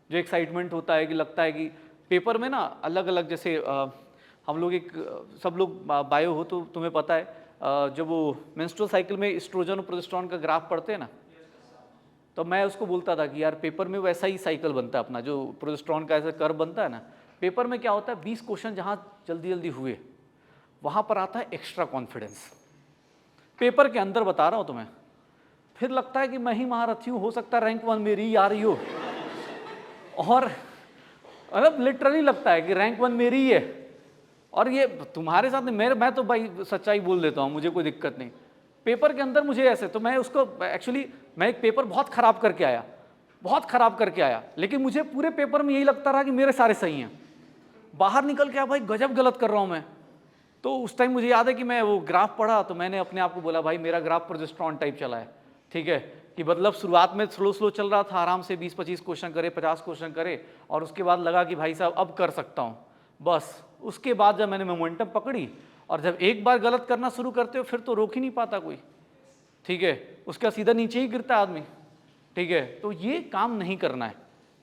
जो एक्साइटमेंट होता है कि लगता है कि पेपर में ना अलग अलग, जैसे हम लोग सब लोग बायो हो तो तुम्हें पता है, जब वो मेंस्ट्रुअल साइकिल में एस्ट्रोजन और प्रोजेस्टेरोन का ग्राफ पढ़ते हैं ना, तो मैं उसको बोलता था कि यार पेपर में वैसा ही साइकिल बनता है अपना, जो प्रोजेस्टेरोन का ऐसा कर्व बनता है ना, पेपर में क्या होता है 20 क्वेश्चन जहाँ जल्दी जल्दी हुए वहाँ पर आता है एक्स्ट्रा कॉन्फिडेंस। पेपर के अंदर बता रहा हूँ तुम्हें, फिर लगता है कि मैं ही महारथी हूँ, हो सकता है रैंक 1 मेरी आ रही हो, और मतलब लिटरली लगता है कि रैंक 1 मेरी ही है। और ये तुम्हारे साथ नहीं, मैं तो भाई सच्चाई बोल देता हूँ, मुझे कोई दिक्कत नहीं। पेपर के अंदर मुझे ऐसे, तो मैं उसको एक्चुअली मैं एक पेपर बहुत ख़राब करके आया, लेकिन मुझे पूरे पेपर में यही लगता रहा कि मेरे सारे सही हैं। बाहर निकल के भाई गजब गलत कर रहा हूँ मैं। तो उस टाइम मुझे याद है कि मैं वो ग्राफ पढ़ा तो मैंने अपने आप को बोला भाई मेरा ग्राफ प्रोजेस्टेरोन टाइप चला है, ठीक है, कि मतलब शुरुआत में स्लो चल रहा था, आराम से 20-25 क्वेश्चन करे, 50 क्वेश्चन करे, और उसके बाद लगा कि भाई साहब अब कर सकता हूँ। बस उसके बाद जब मैंने मोमेंटम पकड़ी, और जब एक बार गलत करना शुरू करते हो फिर तो रोक ही नहीं पाता कोई, ठीक है, उसका सीधा नीचे ही गिरता आदमी, ठीक है। तो ये काम नहीं करना है,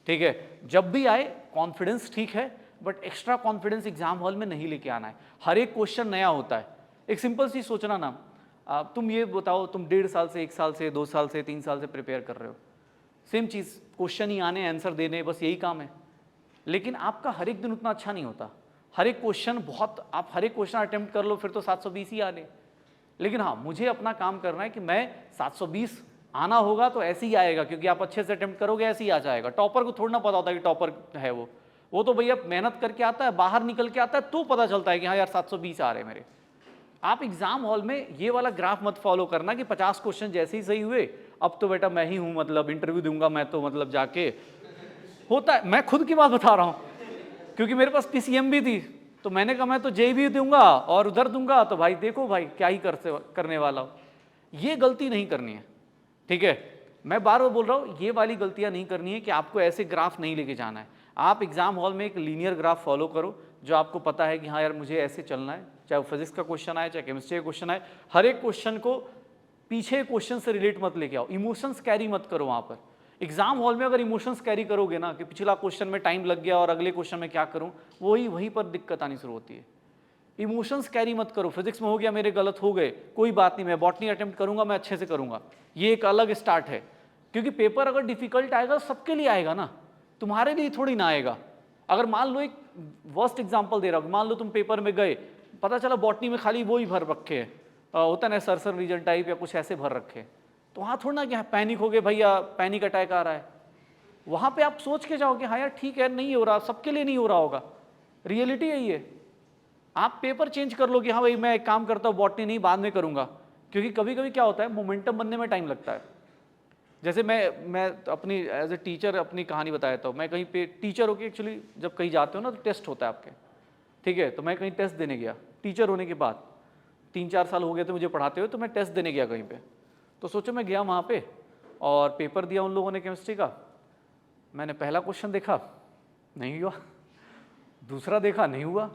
ठीक है। जब भी आए कॉन्फिडेंस ठीक है, but extra confidence exam hall में नहीं लेके आना है। हर एक क्वेश्चन नया होता है। एक सिंपल सी सोचना ना, तुम ये बताओ, तुम 1.5 साल से, 1 साल से, 2 साल से, 3 साल से प्रिपेयर कर रहे हो, सेम चीज़, क्वेश्चन ही आने, आंसर देने, बस यही काम है। लेकिन आपका हर एक दिन उतना अच्छा नहीं होता। हर एक क्वेश्चन आप हर एक क्वेश्चन अटेम्प्ट कर लो फिर तो 720 ही आने। लेकिन हाँ, मुझे अपना काम करना है कि मैं 720 आना होगा तो ऐसे ही आएगा, क्योंकि आप अच्छे से अटेम्प्ट करोगे ऐसे ही आ जाएगा। टॉपर को थोड़ा ना पता होता है कि टॉपर है वो तो भैया मेहनत करके आता है, बाहर निकल के आता है तो पता चलता है कि हाँ यार 720 आ रहे मेरे। आप एग्जाम हॉल में ये वाला ग्राफ मत फॉलो करना कि 50 क्वेश्चन जैसे ही सही हुए अब तो बेटा मैं ही हूँ, मतलब इंटरव्यू दूंगा मैं तो, मतलब जाके होता है। मैं खुद की बात बता रहा हूँ, क्योंकि मेरे पास PCMB थी तो मैंने कहा मैं तो JEE दूंगा और उधर दूंगा, तो भाई देखो भाई क्या ही करने वाला हो। ये गलती नहीं करनी है, ठीक है। मैं बार बार बोल रहा हूँ, ये वाली गलतियाँ नहीं करनी है कि आपको ऐसे ग्राफ नहीं लेके जाना है। आप एग्जाम हॉल में एक लीनियर ग्राफ फॉलो करो जो आपको पता है कि हाँ यार मुझे ऐसे चलना है, चाहे वो फिजिक्स का क्वेश्चन आए चाहे केमिस्ट्री का क्वेश्चन आए, हर एक क्वेश्चन को पीछे क्वेश्चन से रिलेट मत लेके आओ, इमोशंस कैरी मत करो वहाँ पर। एग्जाम हॉल में अगर इमोशंस कैरी करोगे ना कि पिछला क्वेश्चन में टाइम लग गया और अगले क्वेश्चन में क्या करूँ, वहीं पर दिक्कत आनी शुरू होती है। इमोशंस कैरी मत करो, फिजिक्स में हो गया मेरे गलत हो गए, कोई बात नहीं, मैं बॉटनी अटेम्प्ट करूंगा, मैं अच्छे से करूंगा, ये एक अलग स्टार्ट है। क्योंकि पेपर अगर डिफिकल्ट आएगा सबके लिए आएगा ना, तुम्हारे लिए थोड़ी ना आएगा। अगर मान लो एक वर्स्ट एग्जाम्पल दे रहा हूँ, मान लो तुम पेपर में गए, पता चला बॉटनी में खाली वो ही भर रखे हैं, होता ना सर्सर रीजन टाइप या कुछ ऐसे भर रखे, तो वहाँ थोड़ा ना कि पैनिक हो गए भैया, पैनिक अटैक आ रहा है। वहाँ पे आप सोच के जाओ कि हाँ यार ठीक है, नहीं हो रहा, सबके लिए नहीं हो रहा होगा, रियलिटी यही है। आप पेपर चेंज कर लो कि हाँ भाई मैं एक काम करता हूँ, बॉटनी नहीं बाद में करूँगा, क्योंकि कभी कभी क्या होता है मोमेंटम बनने में टाइम लगता है। जैसे मैं अपनी एज ए टीचर अपनी कहानी बताया था, मैं कहीं पे टीचर होके एक्चुअली जब कहीं जाते हो ना तो टेस्ट होता है आपके, ठीक है, तो मैं कहीं टेस्ट देने गया टीचर होने के बाद, 3-4 साल हो गए थे मुझे पढ़ाते हुए, तो मैं टेस्ट देने गया कहीं पे। तो सोचो मैं गया वहाँ पे और पेपर दिया उन लोगों ने केमिस्ट्री का, मैंने पहला क्वेश्चन देखा नहीं हुआ, दूसरा देखा नहीं हुआ।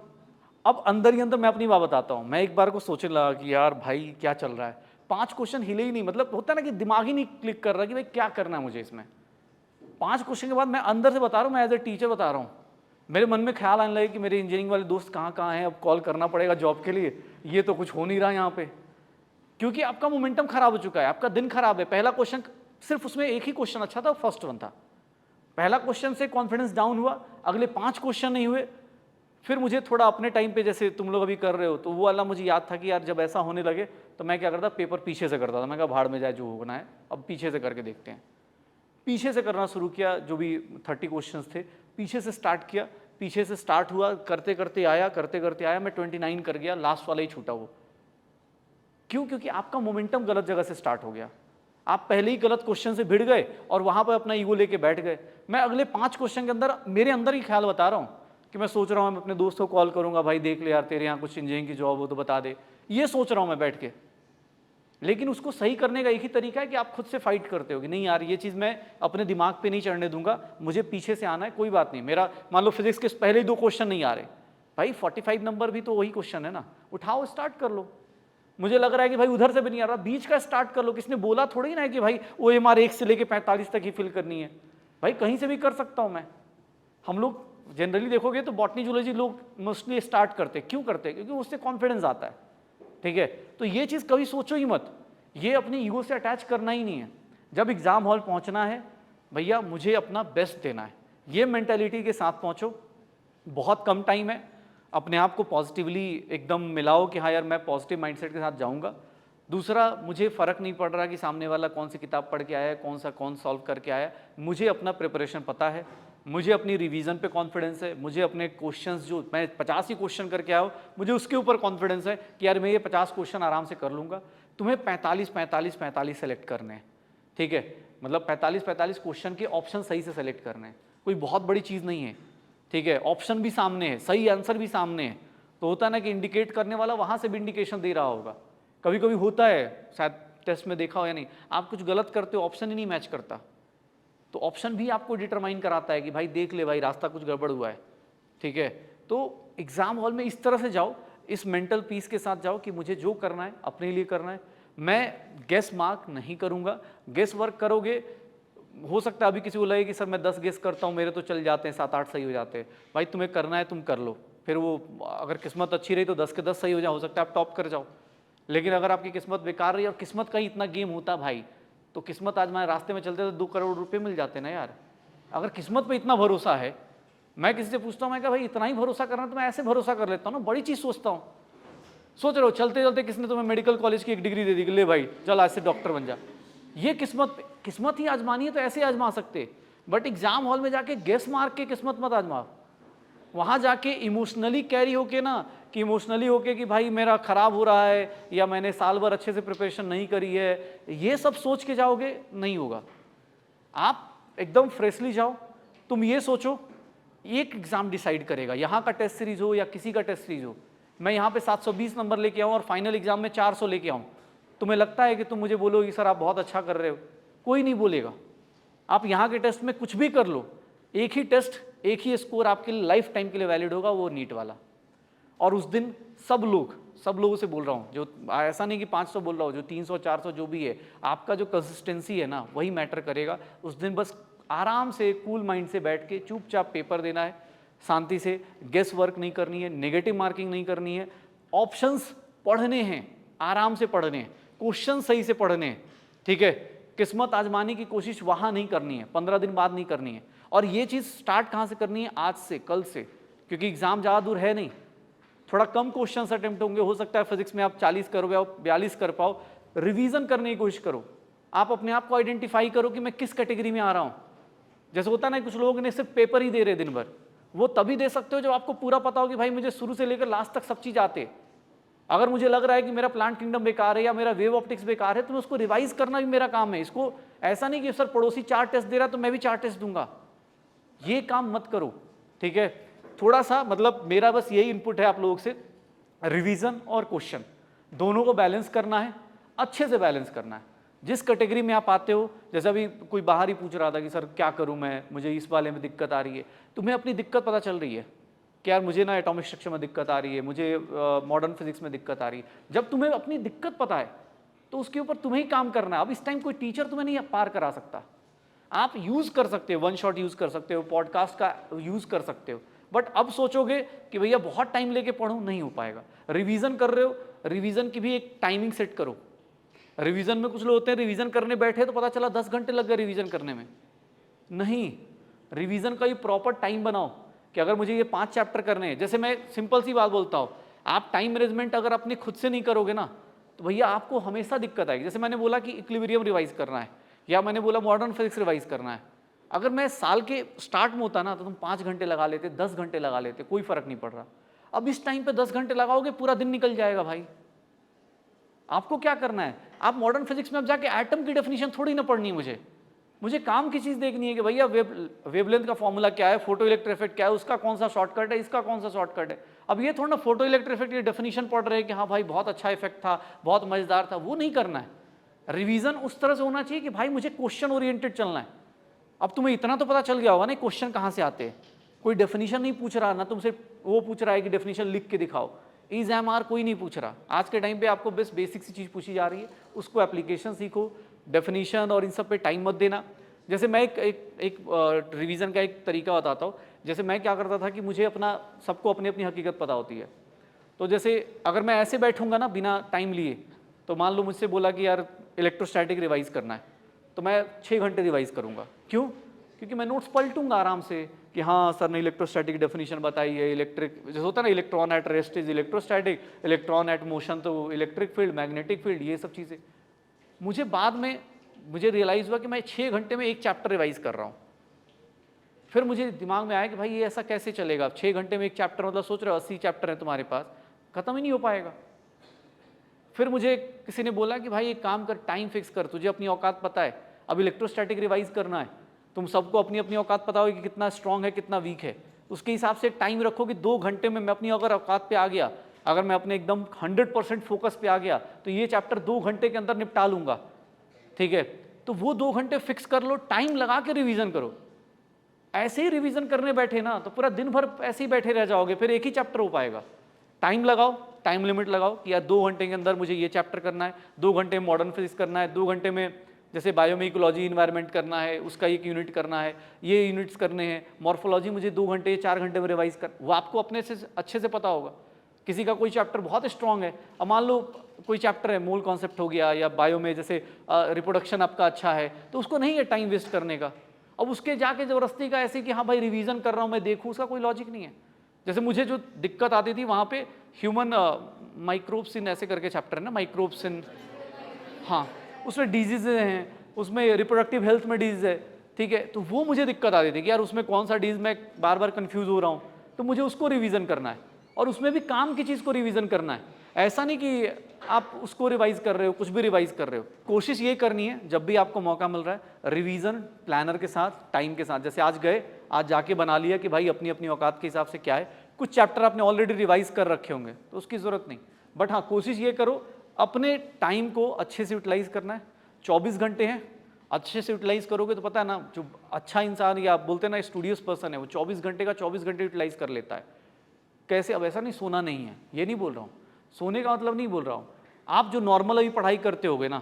अब अंदर ही अंदर मैं अपनी बात बताता हूँ, मैं एक बार को सोचने लगा कि यार भाई क्या चल रहा है, 5 क्वेश्चन हिले ही नहीं, मतलब होता है ना कि दिमाग ही नहीं क्लिक कर रहा कि भाई क्या करना है मुझे इसमें। 5 क्वेश्चन के बाद मैं अंदर से बता रहा हूँ, मैं एज ए टीचर बता रहा हूँ, मेरे मन में ख्याल आने लगे कि मेरे इंजीनियरिंग वाले दोस्त कहाँ कहाँ हैं, अब कॉल करना पड़ेगा जॉब के लिए, ये तो कुछ हो नहीं रहा यहाँ पे, क्योंकि आपका मोमेंटम खराब हो चुका है, आपका दिन खराब है। पहला क्वेश्चन सिर्फ उसमें एक ही क्वेश्चन अच्छा था, फर्स्ट वन था, पहला क्वेश्चन से कॉन्फिडेंस डाउन हुआ, अगले 5 क्वेश्चन नहीं हुए। फिर मुझे थोड़ा अपने टाइम पे जैसे तुम लोग अभी कर रहे हो, तो वो वाला मुझे याद था कि यार जब ऐसा होने लगे तो मैं क्या करता, पेपर पीछे से करता था, मैं कहा भाड़ में जाए जो होना है, अब पीछे से करके देखते हैं। पीछे से करना शुरू किया, जो भी 30 क्वेश्चंस थे पीछे से स्टार्ट किया, पीछे से स्टार्ट हुआ, करते करते आया, मैं 29 कर गया, लास्ट वाला ही छूटा वो। क्यों? क्योंकि आपका मोमेंटम गलत जगह से स्टार्ट हो गया, आप पहले ही गलत क्वेश्चन से भिड़ गए और वहां पर अपना ईगो लेके बैठ गए। मैं अगले 5 क्वेश्चन के अंदर मेरे अंदर ही ख्याल बता रहा हूँ कि मैं सोच रहा हूँ मैं अपने दोस्त को कॉल करूंगा, भाई देख ले यार तेरे यहाँ कुछ इंजीनियरिंग की जॉब हो तो बता दे, ये सोच रहा हूँ मैं बैठ के। लेकिन उसको सही करने का एक ही तरीका है कि आप खुद से फाइट करते हो कि नहीं यार ये चीज़ मैं अपने दिमाग पे नहीं चढ़ने दूंगा, मुझे पीछे से आना है, कोई बात नहीं। मेरा मान लो फिजिक्स के पहले ही 2 क्वेश्चन नहीं आ रहे, भाई 45 नंबर भी तो वही क्वेश्चन है ना, उठाओ स्टार्ट कर लो। मुझे लग रहा है कि भाई उधर से भी नहीं आ रहा, बीच का स्टार्ट कर लो। किसने बोला थोड़ी ना है कि भाई OMR 1 से लेके 45 तक ही फिल करनी है, भाई कहीं से भी कर सकता हूँ मैं। हम लोग जनरली देखोगे तो बॉटनी जूलॉजी लोग मोस्टली स्टार्ट करते, क्यों करते हैं? क्योंकि उससे कॉन्फिडेंस आता है, ठीक है। तो ये चीज़ कभी सोचो ही मत, ये अपनी ईगो से अटैच करना ही नहीं है। जब एग्जाम हॉल पहुंचना है भैया मुझे अपना बेस्ट देना है, ये मेंटालिटी के साथ पहुंचो। बहुत कम टाइम है, अपने आप को पॉजिटिवली एकदम मिलाओ कि हाँ यार मैं पॉजिटिव माइंडसेट के साथ जाऊंगा। दूसरा, मुझे फ़र्क नहीं पड़ रहा कि सामने वाला कौन सी किताब पढ़ के आया है, कौन सॉल्व करके आया है, मुझे अपना प्रिपरेशन पता है, मुझे अपनी रिवीजन पे कॉन्फिडेंस है, मुझे अपने क्वेश्चंस जो मैं 50 ही क्वेश्चन करके आया हूँ मुझे उसके ऊपर कॉन्फिडेंस है कि यार मैं ये 50 क्वेश्चन आराम से कर लूँगा। तुम्हें 45 सेलेक्ट करने हैं, ठीक है, मतलब 45 क्वेश्चन के ऑप्शन सही से सेलेक्ट करने हैं, कोई बहुत बड़ी चीज़ नहीं है, ठीक है। ऑप्शन भी सामने है, सही आंसर भी सामने है, तो होता है ना कि इंडिकेट करने वाला वहाँ से भी इंडिकेशन दे रहा होगा। कभी कभी होता है, शायद टेस्ट में देखा हो या नहीं, आप कुछ गलत करते हो, ऑप्शन ही नहीं मैच करता, तो ऑप्शन भी आपको डिटरमाइन कराता है कि भाई देख ले भाई रास्ता कुछ गड़बड़ हुआ है, ठीक है। तो एग्ज़ाम हॉल में इस तरह से जाओ, इस मेंटल पीस के साथ जाओ कि मुझे जो करना है अपने लिए करना है, मैं गेस मार्क नहीं करूँगा। गेस वर्क करोगे, हो सकता है अभी किसी को लगे कि सर मैं 10 गेस करता हूँ मेरे तो चल जाते हैं, 7-8 सही हो जाते हैं। भाई तुम्हें करना है तुम कर लो, फिर वो अगर किस्मत अच्छी रही तो 10 के 10 सही हो सकता है आप टॉप कर जाओ। लेकिन अगर आपकी किस्मत बेकार रही और किस्मत का ही इतना गेम होता भाई, तो किस्मत आज हमारे रास्ते में चलते तो 2 करोड़ रुपए मिल जाते ना यार। अगर किस्मत पे इतना भरोसा है, मैं किसी से पूछता हूँ, मैं कहा भाई इतना ही भरोसा करना तो मैं ऐसे भरोसा कर लेता हूँ ना, बड़ी चीज़ सोचता हूँ। सोच रहे हो चलते चलते किसने तुम्हें मेडिकल कॉलेज की एक डिग्री दे दी, ले भाई चल आज से डॉक्टर बन जा, ये किस्मत ही आजमानी है तो ऐसे आजमा सकते। बट एग्जाम हॉल में जाके गेस मार्क के किस्मत मत आजमाओ, वहाँ जाके इमोशनली कैरी होके ना, कि इमोशनली होके कि भाई मेरा ख़राब हो रहा है या मैंने साल भर अच्छे से प्रिपरेशन नहीं करी है, ये सब सोच के जाओगे नहीं होगा। आप एकदम फ्रेशली जाओ। तुम ये सोचो एक एग्ज़ाम डिसाइड करेगा, यहाँ का टेस्ट सीरीज हो या किसी का टेस्ट सीरीज हो, मैं यहाँ पे 720 नंबर लेके आऊँ और फाइनल एग्जाम में 400 लेके आऊँ, तुम्हें लगता है कि तुम मुझे बोलोगे सर आप बहुत अच्छा कर रहे हो? कोई नहीं बोलेगा। आप यहाँ के टेस्ट में कुछ भी कर लो, एक ही टेस्ट, एक ही स्कोर आपके लिए लाइफ टाइम के लिए वैलिड होगा, वो नीट वाला। और उस दिन सब लोगों से बोल रहा हूँ, जो ऐसा नहीं कि 500 बोल रहा हूँ, जो 300 400 जो भी है, आपका जो कंसिस्टेंसी है ना वही मैटर करेगा। उस दिन बस आराम से कूल माइंड से बैठ के चुपचाप पेपर देना है, शांति से, गेस वर्क नहीं करनी है, नेगेटिव मार्किंग नहीं करनी है, ऑप्शंस पढ़ने हैं, आराम से पढ़ने हैं, क्वेश्चन सही से पढ़ने हैं, ठीक है। किस्मत आजमाने की कोशिश वहाँ नहीं करनी है, 15 दिन बाद नहीं करनी है। और ये चीज़ स्टार्ट कहाँ से करनी है? आज से, कल से, क्योंकि एग्ज़ाम ज़्यादा दूर है नहीं, थोड़ा कम क्वेश्चन अटेम्प्ट होंगे। हो सकता है फिजिक्स में आप 40 करो या 42 कर पाओ। रिवीजन करने की कोशिश करो, आप अपने आप को आइडेंटिफाई करो कि मैं किस कैटेगरी में आ रहा हूँ। जैसे होता ना, कुछ लोग ने सिर्फ पेपर ही दे रहे दिन भर, वो तभी दे सकते हो जब आपको पूरा पता हो कि भाई मुझे शुरू से लेकर लास्ट तक सब चीज़ आते। अगर मुझे लग रहा है कि मेरा प्लांट किंगडम बेकार है या मेरा वेव ऑप्टिक्स बेकार है, तो मैं उसको रिवाइज करना भी मेरा काम है। इसको ऐसा नहीं कि सर पड़ोसी 4 टेस्ट दे रहा तो मैं भी 4 टेस्ट दूंगा, ये काम मत करो, ठीक है। थोड़ा सा मतलब मेरा बस यही इनपुट है आप लोगों से, रिवीजन और क्वेश्चन दोनों को बैलेंस करना है, अच्छे से बैलेंस करना है। जिस कैटेगरी में आप आते हो, जैसे अभी कोई बाहर ही पूछ रहा था कि सर क्या करूं मैं, मुझे इस वाले में दिक्कत आ रही है, तुम्हें अपनी दिक्कत पता चल रही है कि यार मुझे ना एटॉमिक स्ट्रक्चर में दिक्कत आ रही है, मुझे मॉडर्न फिजिक्स में दिक्कत आ रही है। जब तुम्हें अपनी दिक्कत पता है तो उसके ऊपर तुम्हें ही काम करना है। अब इस टाइम कोई टीचर तुम्हें नहीं पार करा सकता। आप यूज़ कर सकते हो, वन शॉट यूज़ कर सकते हो, पॉडकास्ट का यूज़ कर सकते हो, बट अब सोचोगे कि भैया बहुत टाइम लेके पढ़ूं, नहीं हो पाएगा। रिवीजन कर रहे हो, रिवीजन की भी एक टाइमिंग सेट करो। रिवीजन में कुछ लोग होते हैं रिवीजन करने बैठे तो पता चला 10 घंटे लग गए रिवीजन करने में। नहीं, रिवीजन का ये प्रॉपर टाइम बनाओ कि अगर मुझे ये 5 चैप्टर करने हैं, जैसे मैं सिंपल सी बात बोलता हूँ, आप टाइम मैनेजमेंट अगर अपने खुद से नहीं करोगे ना तो भैया आपको हमेशा दिक्कत आएगी। जैसे मैंने बोला कि इक्विलिब्रियम रिवाइज करना है, या मैंने बोला मॉडर्न फिजिक्स रिवाइज करना है, अगर मैं साल के स्टार्ट में होता ना तो तुम 5 घंटे लगा लेते, 10 घंटे लगा लेते, कोई फर्क नहीं पड़ रहा। अब इस टाइम पे 10 घंटे लगाओगे, पूरा दिन निकल जाएगा भाई। आपको क्या करना है, आप मॉडर्न फिजिक्स में अब जाके एटम की डेफिनेशन थोड़ी ना पढ़नी है, मुझे काम की चीज़ देखनी है कि भैया वेवलेंथ का फॉर्मूला क्या है, फोटो इलेक्ट्रिक इफेक्ट क्या है, उसका कौन सा शॉर्टकट है, इसका कौन सा शॉर्टकट है। अब ये थोड़ा ना फोटो इलेक्ट्रिक इफेक्ट की डेफिनेशन पढ़ रहे हैं कि हाँ भाई बहुत अच्छा इफेक्ट था, बहुत मजेदार था, वो नहीं करना है। रिवीजन उस तरह से होना चाहिए कि भाई मुझे क्वेश्चन ओरिएंटेड चलना है। अब तुम्हें इतना तो पता चल गया होगा ना क्वेश्चन कहाँ से आते हैं, कोई डेफिनेशन नहीं पूछ रहा ना, तुमसे वो पूछ रहा है कि डेफिनेशन लिख के दिखाओ। EXAMR कोई नहीं पूछ रहा। आज के टाइम पे आपको बस बेसिक सी चीज़ पूछी जा रही है, उसको एप्लीकेशन सीखो, डेफिनेशन और इन सब पे टाइम मत देना। जैसे मैं एक रिवीजन का एक तरीका बताता हूँ। जैसे मैं क्या करता था कि मुझे अपना सबको अपनी अपनी हकीकत पता होती है, तो जैसे अगर मैं ऐसे बैठूंगा ना बिना टाइम लिए, तो मान लो मुझसे बोला कि यार इलेक्ट्रोस्टैटिक रिवाइज करना है, तो मैं 6 घंटे रिवाइज करूँगा। क्यों? क्योंकि मैं नोट्स पलटूंगा आराम से कि हाँ सर ने इलेक्ट्रोस्टैटिक डेफिनेशन बताई है, इलेक्ट्रिक जैसे होता है ना, electron at rest is electrostatic, electron at motion तो इलेक्ट्रिक फील्ड, मैग्नेटिक फील्ड, ये सब चीज़ें। मुझे बाद में मुझे रियलाइज़ हुआ कि मैं 6 घंटे में एक चैप्टर रिवाइज कर रहा हूँ। फिर मुझे दिमाग में आया कि भाई ये ऐसा कैसे चलेगा, 6 घंटे में एक चैप्टर, मतलब सोच रहे हो 80 चैप्टर है तुम्हारे पास, ख़त्म ही नहीं हो पाएगा। फिर मुझे किसी ने बोला कि भाई एक काम कर, टाइम फिक्स कर, तुझे अपनी औकात पता है, अब इलेक्ट्रोस्टैटिक रिवाइज करना है, तुम सबको अपनी अपनी औकात पता होगी कि कितना स्ट्रॉन्ग है कितना वीक है, उसके हिसाब से एक टाइम रखो कि 2 घंटे में मैं अपनी अगर औकात पे आ गया, अगर मैं अपने एकदम 100% फोकस पे आ गया तो ये चैप्टर 2 घंटे के अंदर निपटा लूँगा, ठीक है। तो वो 2 घंटे फिक्स कर लो, टाइम लगा के रिवीजन करो। ऐसे ही रिवीजन करने बैठे ना तो पूरा दिन भर ऐसे ही बैठे रह जाओगे, फिर एक ही चैप्टर हो पाएगा। टाइम लगाओ, टाइम लिमिट लगाओ कि यार 2 घंटे के अंदर मुझे ये चैप्टर करना है, 2 घंटे में मॉडर्न फिजिक्स करना है, 2 घंटे में जैसे बायो में इकोलॉजी इन्वायरमेंट करना है, उसका एक यूनिट करना है, ये यूनिट्स करने हैं, मॉर्फोलॉजी मुझे 2 घंटे 4 घंटे में रिवाइज कर, वो आपको अपने से अच्छे से पता होगा। किसी का कोई चैप्टर बहुत स्ट्रॉन्ग है, अब मान लो कोई चैप्टर है मोल कॉन्सेप्ट हो गया, या बायो में जैसे रिप्रोडक्शन आपका अच्छा है, तो उसको नहीं है टाइम वेस्ट करने का। अब उसके जाके ज़बरदस्ती का ऐसे कि हाँ भाई रिवीजन कर रहा हूँ मैं देखूँ, उसका कोई लॉजिक नहीं है। जैसे मुझे जो दिक्कत आती थी वहाँ पे ह्यूमन माइक्रोब्स इन ऐसे करके चैप्टर है ना, माइक्रोब्स इन, हाँ उसमें डिजीज़ हैं, उसमें रिप्रोडक्टिव हेल्थ में डिजीज़ है, ठीक है। तो वो मुझे दिक्कत आती थी कि यार उसमें कौन सा डिजीज़ मैं बार बार कन्फ्यूज़ हो रहा हूँ, तो मुझे उसको रिवीजन करना है, और उसमें भी काम की चीज़ को रिवीजन करना है। ऐसा नहीं कि आप उसको रिवाइज कर रहे हो, कुछ भी रिवाइज कर रहे हो। कोशिश ये करनी है जब भी आपको मौका मिल रहा है, रिवीजन प्लानर के साथ, टाइम के साथ। जैसे आज गए, आज जाके बना लिया कि भाई अपनी अपनी औकात के हिसाब से क्या है। कुछ चैप्टर आपने ऑलरेडी रिवाइज कर रखे होंगे तो उसकी ज़रूरत नहीं, बट हाँ कोशिश ये करो अपने टाइम को अच्छे से यूटिलाइज करना है। 24 घंटे हैं, अच्छे से यूटिलाइज करोगे तो पता है ना, जो अच्छा इंसान या आप बोलते हैं ना स्टूडियस पर्सन है, वो 24 घंटे का 24 घंटे यूटिलाइज कर लेता है। कैसे? अब ऐसा नहीं सोना नहीं है, ये नहीं बोल रहा हूँ, सोने का मतलब नहीं बोल रहा हूँ। आप जो नॉर्मल अभी पढ़ाई करते होगे ना,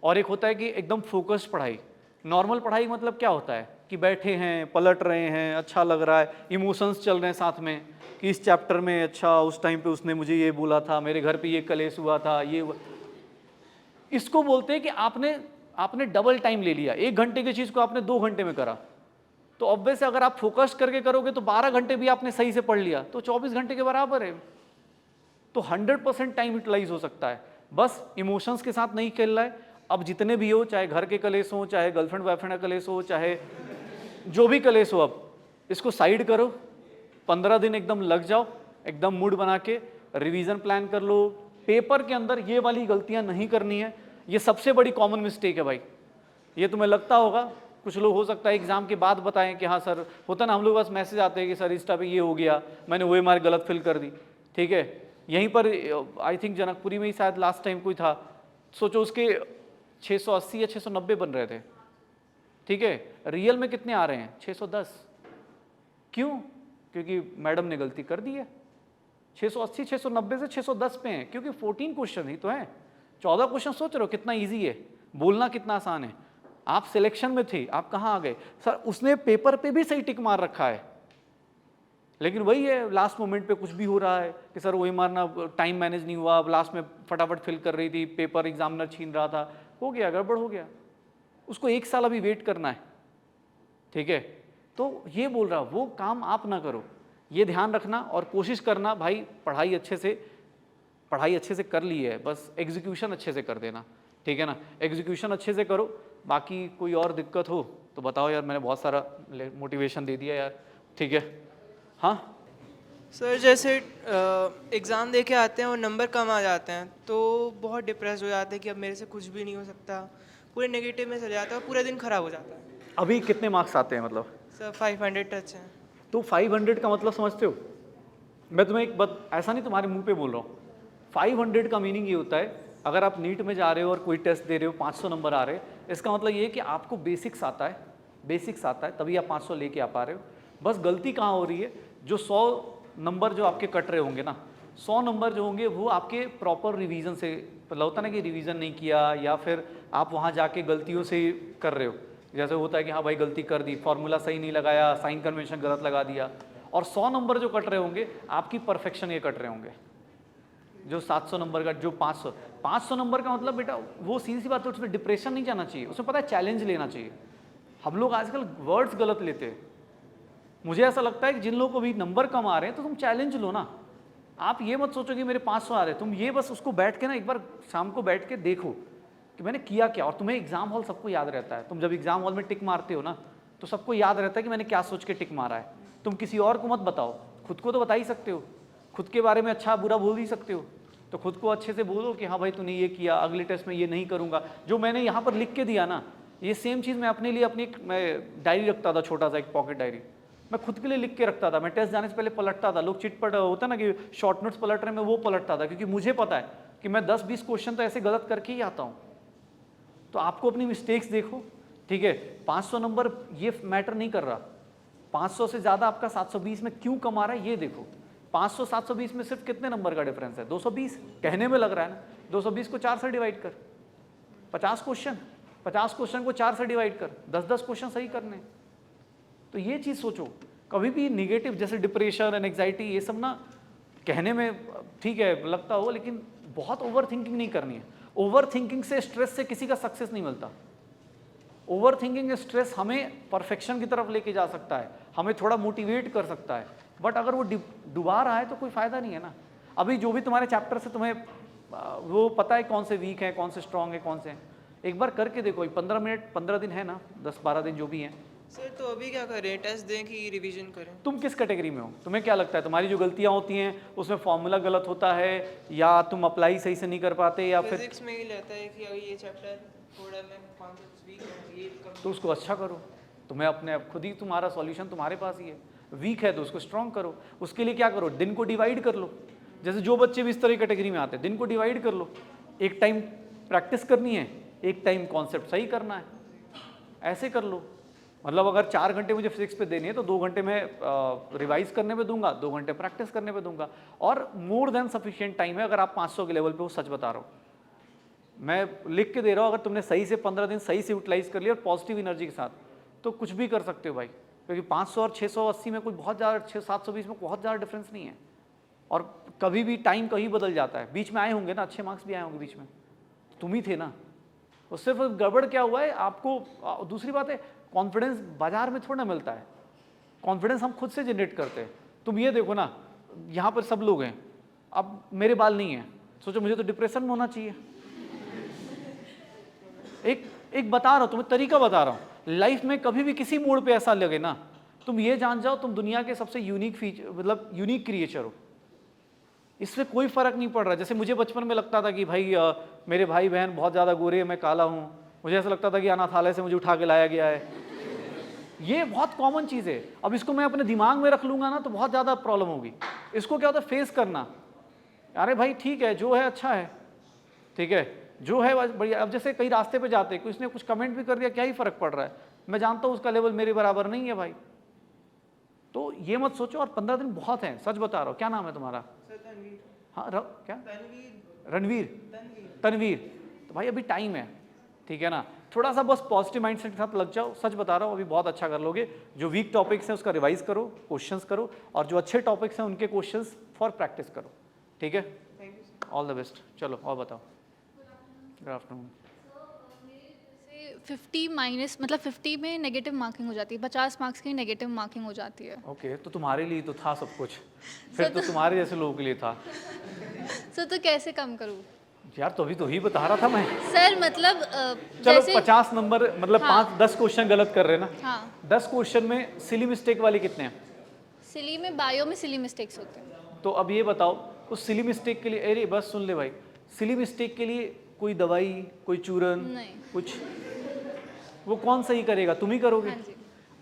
और एक होता है कि एकदम फोकस्ड पढ़ाई। नॉर्मल पढ़ाई मतलब क्या होता है कि बैठे हैं, पलट रहे हैं, अच्छा लग रहा है, इमोशंस चल रहे हैं साथ में कि इस चैप्टर में अच्छा उस टाइम पे उसने मुझे ये बोला था, मेरे घर पे ये कलेश हुआ था, ये हुआ। इसको बोलते हैं कि आपने डबल टाइम ले लिया। 1 घंटे की चीज़ को आपने 2 घंटे में करा। तो ऑब्वियस अगर आप फोकस करके करोगे तो 12 घंटे भी आपने सही से पढ़ लिया, तो 24 घंटे के बराबर है। तो 100% टाइम यूटिलाइज हो सकता है, बस इमोशंस के साथ नहीं खेल रहा है। अब जितने भी हो, चाहे घर के कलेश हो, चाहे गर्लफ्रेंड बॉयफ्रेंड का कलेश हो, चाहे जो भी कलेश हो, अब इसको साइड करो, 15 दिन एकदम लग जाओ, एकदम मूड बना के रिवीजन प्लान कर लो। पेपर के अंदर ये वाली गलतियां नहीं करनी है, ये सबसे बड़ी कॉमन मिस्टेक है भाई। ये तुम्हें लगता होगा, कुछ लोग हो सकता है एग्जाम के बाद बताएं कि हाँ सर, होता ना हम लोग बस मैसेज आते हैं कि सर इंस्टा पे ये हो गया, मैंने वो मार्क गलत फिल कर दी। ठीक है, यहीं पर आई थिंक जनकपुरी में ही शायद लास्ट टाइम कोई था, सोचो उसके 680 या 690 बन रहे थे। ठीक है, रियल में कितने आ रहे हैं? 610। क्यों? क्योंकि मैडम ने गलती कर दी है। 680 690 से 610 पे हैं, क्योंकि 14 क्वेश्चन ही तो हैं। 14 क्वेश्चन सोच रहे हो कितना इजी है, बोलना कितना आसान है। आप सिलेक्शन में थे, आप कहाँ आ गए? सर उसने पेपर पे भी सही टिक मार रखा है, लेकिन वही है, लास्ट मोमेंट पे कुछ भी हो रहा है कि सर वही मारना, टाइम मैनेज नहीं हुआ, लास्ट में फटाफट फिल कर रही थी, पेपर एग्जामिनर छीन रहा था, हो गया, गड़बड़ हो गया। उसको 1 साल अभी वेट करना है। ठीक है, तो ये बोल रहा, वो काम आप ना करो, ये ध्यान रखना और कोशिश करना भाई, पढ़ाई अच्छे से कर ली है, बस एग्जीक्यूशन अच्छे से कर देना। ठीक है ना, एग्जीक्यूशन अच्छे से करो। बाकी कोई और दिक्कत हो तो बताओ यार, मैंने बहुत सारा मोटिवेशन दे दिया यार। ठीक है, हाँ सर जैसे एग्ज़ाम दे के आते हैं और नंबर कम आ जाते हैं तो बहुत डिप्रेस हो जाते हैं कि अब मेरे से कुछ भी नहीं हो सकता, पूरे नेगेटिव में चले जाता है और पूरा दिन ख़राब हो जाता है। अभी कितने मार्क्स आते हैं मतलब? सर 500 टच हैं। तो 500 का मतलब समझते हो? मैं तुम्हें एक बात, ऐसा नहीं तुम्हारे मुंह पे बोल रहा हूँ, 500 का मीनिंग ये होता है, अगर आप नीट में जा रहे हो और कोई टेस्ट दे रहे हो, 500 नंबर आ रहे हैं, इसका मतलब ये है कि आपको बेसिक्स आता है, तभी आप 500 लेके आ पा रहे हो। बस गलती कहाँ हो रही है, जो 100 नंबर जो आपके कट रहे होंगे ना, 100 नंबर जो होंगे वो आपके प्रॉपर रिवीजन से, मतलब होता ना कि रिवीजन नहीं किया, या फिर आप वहाँ जाके गलतियों से कर रहे हो। जैसे होता है कि हाँ भाई गलती कर दी, फॉर्मूला सही नहीं लगाया, साइन कन्वेंशन गलत लगा दिया, और 100 नंबर जो कट रहे होंगे आपकी परफेक्शन ये कट रहे होंगे। जो 700 नंबर का, जो 500 नंबर का मतलब बेटा, वो सीधी सी बात है, उसमें डिप्रेशन नहीं जाना चाहिए, उसमें पता है चैलेंज लेना चाहिए। हम लोग आजकल वर्ड्स गलत लेते हैं। मुझे ऐसा लगता है कि जिन लोगों को भी नंबर कम आ रहे हैं तो तुम चैलेंज लो ना। आप ये मत सोचो कि मेरे 500 आ रहे हैं, तुम ये बस उसको बैठ के ना एक बार शाम को बैठ के देखो कि मैंने किया क्या। और तुम्हें एग्जाम हॉल सबको याद रहता है, तुम जब एग्जाम हॉल में टिक मारते हो ना तो सबको याद रहता है कि मैंने क्या सोच के टिक मारा है। तुम किसी और को मत बताओ, खुद को तो बता ही सकते हो, खुद के बारे में अच्छा बुरा बोल ही सकते हो, तो खुद को अच्छे से बोलो कि हाँ भाई तूने ये किया, अगले टेस्ट में ये नहीं करूँगा। जो मैंने यहाँ पर लिख के दिया ना, ये सेम चीज़ मैं अपने लिए अपनी मैं डायरी रखता था, छोटा सा एक पॉकेट डायरी, मैं खुद के लिए लिख के रखता था। मैं टेस्ट जाने से पहले पलटता था। लोग चिटपट होता ना कि शॉर्ट नोट्स पलट रहे, मैं वो पलटता था, क्योंकि मुझे पता है कि मैं 10-20 क्वेश्चन तो ऐसे गलत करके ही आता हूँ। तो आपको अपनी मिस्टेक्स देखो। ठीक है, 500 नंबर ये मैटर नहीं कर रहा, 500 से ज़्यादा आपका 720 में क्यों कम आ रहा है ये देखो। 500 720 में सिर्फ कितने नंबर का डिफरेंस है? 220। कहने में लग रहा है ना, 220 को 4 से डिवाइड कर, 50 क्वेश्चन को 4 से डिवाइड कर, 10-10 क्वेश्चन सही करने। तो ये चीज़ सोचो, कभी भी निगेटिव जैसे डिप्रेशन एंड एंग्जाइटी ये सब ना कहने में ठीक है लगता हो, लेकिन बहुत ओवर थिंकिंग नहीं करनी है। ओवर थिंकिंग से, स्ट्रेस से किसी का सक्सेस नहीं मिलता। ओवर थिंकिंग स्ट्रेस हमें परफेक्शन की तरफ लेके जा सकता है, हमें थोड़ा मोटिवेट कर सकता है, बट अगर वो डुबा रहा है तो कोई फायदा नहीं है ना। अभी जो भी तुम्हारे चैप्टर से तुम्हें वो पता है कौन से वीक है, कौन से स्ट्रांग है, कौन से हैं, एक बार करके देखो। 15 मिनट 15 दिन है ना, 10-12 दिन जो भी हैं। सर तो अभी क्या करें, टेस्ट दें कि रिवीजन करें? तुम किस कैटेगरी में हो? तुम्हें क्या लगता है तुम्हारी जो गलतियां होती हैं उसमें फॉर्मूला गलत होता है, या तुम अप्लाई सही से नहीं कर पाते, या फिर फिजिक्स में ही रहता है कि अगर ये चैप्टर थोड़ा मैं कॉन्सेप्ट्स वीक है, ये कम, तो उसको अच्छा करो। तुम्हें अपने आप खुद ही तुम्हारा सॉल्यूशन तुम्हारे पास ही है। वीक है तो उसको स्ट्रॉन्ग करो। उसके लिए क्या करो, दिन को डिवाइड कर लो। जैसे जो बच्चे भी इस तरह कैटेगरी में आते हैं, दिन को डिवाइड कर लो। एक टाइम प्रैक्टिस करनी है, एक टाइम कॉन्सेप्ट सही करना है। ऐसे कर लो। मतलब अगर 4 घंटे मुझे फिजिक्स पे देनी है तो 2 घंटे मैं रिवाइज करने पे दूंगा, 2 घंटे प्रैक्टिस करने पे दूंगा, और मोर देन सफिशिएंट टाइम है। अगर आप 500 के लेवल पे हो, सच बता रहा हूँ, मैं लिख के दे रहा हूँ, अगर तुमने सही से 15 दिन सही से यूटिलाइज कर लिया और पॉजिटिव एनर्जी के साथ, तो कुछ भी कर सकते हो भाई। क्योंकि 500 और 680 में कोई बहुत ज़्यादा, 720 में बहुत ज़्यादा डिफरेंस नहीं है। और कभी भी टाइम कहीं बदल जाता है। बीच में आए होंगे ना, अच्छे मार्क्स भी आए होंगे बीच में, तुम ही थे ना। और सिर्फ गड़बड़ क्या हुआ है आपको, दूसरी बात है कॉन्फिडेंस बाजार में थोड़ा मिलता है, कॉन्फिडेंस हम खुद से जनरेट करते हैं। तुम ये देखो ना, यहाँ पर सब लोग हैं, अब मेरे बाल नहीं हैं, सोचो मुझे तो डिप्रेशन में होना चाहिए। एक बता रहा हूँ तुम्हें, तरीका बता रहा हूँ। लाइफ में कभी भी किसी मोड़ पे ऐसा लगे ना, तुम ये जान जाओ तुम दुनिया के सबसे यूनिक फीचर, मतलब यूनिक क्रिएचर हो। इससे कोई फर्क नहीं पड़ रहा। जैसे मुझे बचपन में लगता था कि भाई मेरे भाई बहन बहुत ज़्यादा गोरे हैं, मैं काला हूँ, मुझे ऐसा लगता था कि अनाथालय से मुझे उठा के लाया गया है। ये बहुत कॉमन चीज़ है। अब इसको मैं अपने दिमाग में रख लूँगा ना तो बहुत ज़्यादा प्रॉब्लम होगी। इसको क्या होता है, फेस करना। अरे भाई ठीक है, जो है अच्छा है, ठीक है, जो है बढ़िया। अब जैसे कई रास्ते पे जाते हैं, किसी ने कुछ कमेंट भी कर दिया, क्या ही फ़र्क पड़ रहा है, मैं जानता हूँ उसका लेवल मेरे बराबर नहीं है भाई। तो ये मत सोचो। और 15 दिन बहुत हैं, सच बता रहा हूँ। क्या नाम है तुम्हारा? हाँ क्या? रणवीर, तनवीर। तो भाई अभी टाइम है, ठीक है ना। थोड़ा सा बस पॉजिटिव माइंडसेट के साथ लग जाओ। सच बता रहा हूँ, अभी बहुत अच्छा कर लोगे। जो वीक टॉपिक्स हैं उसका रिवाइज करो, क्वेश्चंस करो, और जो अच्छे टॉपिक्स हैं उनके क्वेश्चंस फॉर प्रैक्टिस करो, ठीक है। All the best. चलो और बताओ। Good afternoon. 50 माइनस मतलब 50 में नेगेटिव मार्किंग हो जाती है, 50 मार्क्स की नेगेटिव मार्किंग हो जाती है। ओके, तो तुम्हारे लिए तो था सब कुछ, फिर तो तुम्हारे जैसे लोगों के लिए था। सर तो कैसे कम करूँ यार तो अभी तो ही बता रहा था मैं। सर? मतलब चलो जैसे 50 नंबर, मतलब हाँ। 5-10 क्वेश्चन गलत कर रहे हैं ना। हाँ, 10 क्वेश्चन में सिली मिस्टेक वाले कितने हैं? सिली में, बायो में सिली मिस्टेक्स होते हैं। तो अब ये बताओ, उस सिली मिस्टेक के लिए, अरे बस सुन ले भाई, सिली मिस्टेक के लिए कोई दवाई, कोई चूरन, नहीं। कुछ, वो कौन सही करेगा? तुम ही करोगे। हाँ जी।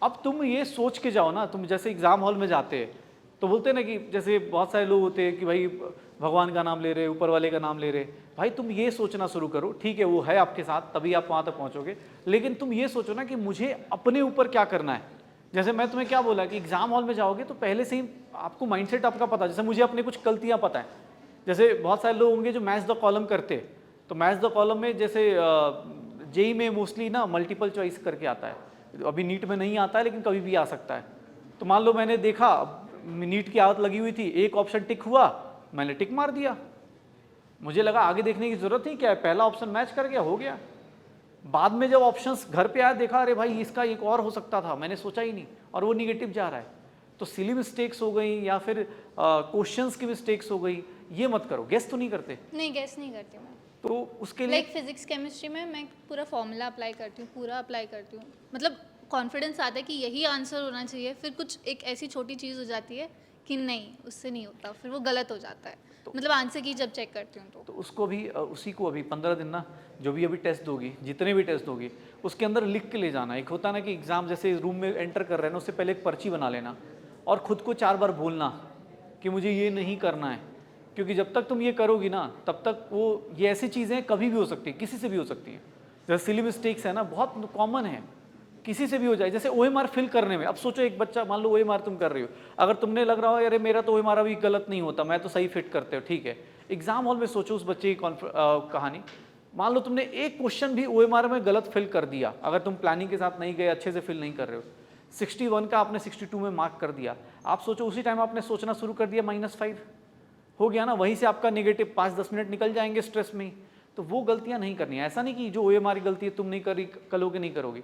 अब तुम ये सोच के जाओ ना, तुम जैसे एग्जाम हॉल में जाते हैं तो बोलते हैं ना कि जैसे बहुत सारे लोग होते हैं कि भाई भगवान का नाम ले रहे, ऊपर वाले का नाम ले रहे। भाई तुम ये सोचना शुरू करो, ठीक है वो है आपके साथ, तभी आप वहाँ तक पहुँचोगे, लेकिन तुम ये सोचो ना कि मुझे अपने ऊपर क्या करना है। जैसे मैं तुम्हें क्या बोला कि एग्जाम हॉल में जाओगे तो पहले से ही आपको माइंडसेट आपका पता है। जैसे मुझे अपने कुछ गलतियाँ पता है। जैसे बहुत सारे लोग होंगे जो मैच द कॉलम करते, तो मैच द कॉलम में जैसे जेई में मोस्टली ना मल्टीपल चॉइस करके आता है। अभी नीट में नहीं आता है लेकिन कभी भी आ सकता है। तो मान लो मैंने देखा नीट की आदत लगी हुई थी, एक ऑप्शन टिक हुआ, मैंने टिक मार दिया, मुझे लगा आगे देखने की जरूरत नहीं, क्या है पहला ऑप्शन मैच कर गया, हो गया। बाद में जब ऑप्शंस घर पे आया देखा अरे भाई इसका एक और हो सकता था, मैंने सोचा ही नहीं, और वो निगेटिव जा रहा है। तो सिली मिस्टेक्स हो गई या फिर क्वेश्चंस की मिस्टेक्स हो गई, ये मत करो। गेस तो नहीं करते? नहीं, गेस नहीं करती मैं। तो उसके लिए लाइक फिजिक्स केमिस्ट्री में मैं पूरा फॉर्मूला अप्लाई करती हूँ, पूरा अप्लाई करती हूँ। मतलब कॉन्फिडेंस आता है कि यही आंसर होना चाहिए, फिर कुछ एक ऐसी छोटी चीज़ हो जाती है कि नहीं, उससे नहीं होता, फिर वो गलत हो जाता है। मतलब आंसर की जब चेक करती हूँ तो उसको भी उसी को अभी 15 दिन ना, जो भी अभी टेस्ट दोगी, जितने भी टेस्ट दोगी, उसके अंदर लिख के ले जाना। एक होता है ना कि एग्ज़ाम जैसे रूम में एंटर कर रहे हैं ना, उससे पहले एक पर्ची बना लेना और ख़ुद को 4 बार बोलना कि मुझे ये नहीं करना है। क्योंकि जब तक तुम ये करोगी ना तब तक वो, ये ऐसी चीज़ें कभी भी हो सकती है, किसी से भी हो सकती हैं। जैसे सिली मिस्टेक्स है ना, बहुत कॉमन है, किसी से भी हो जाए। जैसे OMR फिल करने में, अब सोचो एक बच्चा, मान लो OMR तुम कर रही हो, अगर तुमने लग रहा हो अरे मेरा तो OMR अभी गलत नहीं होता, मैं तो सही फिट करते हो, ठीक है। एग्जाम हॉल में सोचो उस बच्चे की कहानी। मान लो तुमने एक क्वेश्चन भी OMR में गलत फिल कर दिया, अगर तुम प्लानिंग के साथ नहीं गए, अच्छे से फिल नहीं कर रहे हो, 61 का आपने 62 में मार्क कर दिया। आप सोचो उसी टाइम आपने सोचना शुरू कर दिया -5, हो गया ना, वहीं से आपका नेगेटिव 5-10 मिनट निकल जाएंगे स्ट्रेस में ही। तो वो गलतियाँ नहीं करनी है। ऐसा नहीं कि जो OMR की गलती है तुम नहीं करी, कलोगे नहीं करोगे,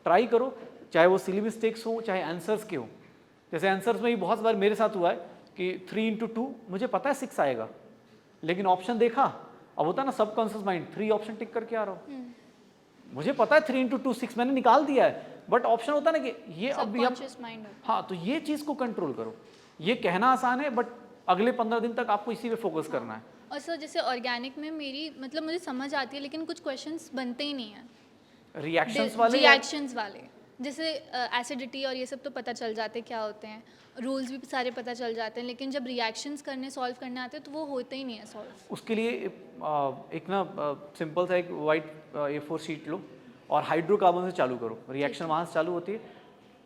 ट्राई करो, चाहे वो सिली मिस्टेक्स हो चाहे आंसर्स के हो। जैसे आंसर्स में भी बहुत बार मेरे साथ हुआ है कि 3 × 2 मुझे पता है 6 आएगा, लेकिन ऑप्शन देखा, अब होता है ना सबकॉन्शियस माइंड, 3 ऑप्शन टिक करके आ रहा हूँ, मुझे पता है 3 × 2 6 मैंने निकाल दिया है, बट ऑप्शन होता है ना कि ये अभी हम, माइंड। हाँ, तो ये चीज़ को कंट्रोल करो। ये कहना आसान है बट अगले 15 दिन तक आपको इसी पे फोकस करना है। और सर जैसे ऑर्गेनिक में मेरी, मतलब मुझे समझ आती है लेकिन कुछ क्वेश्चंस बनते ही नहीं हैं। रिएक्शंस वाले, रिएक्शंस वाले, जैसे एसिडिटी और ये सब तो पता चल जाते क्या होते हैं, रूल्स भी सारे पता चल जाते हैं, लेकिन जब रिएक्शंस करने, सॉल्व करने आते हैं तो वो होते ही नहीं है सॉल्व। उसके लिए एक ना सिंपल सा एक वाइट A4 शीट लो और हाइड्रोकार्बन से चालू करो, रिएक्शन वहाँ से चालू होती है।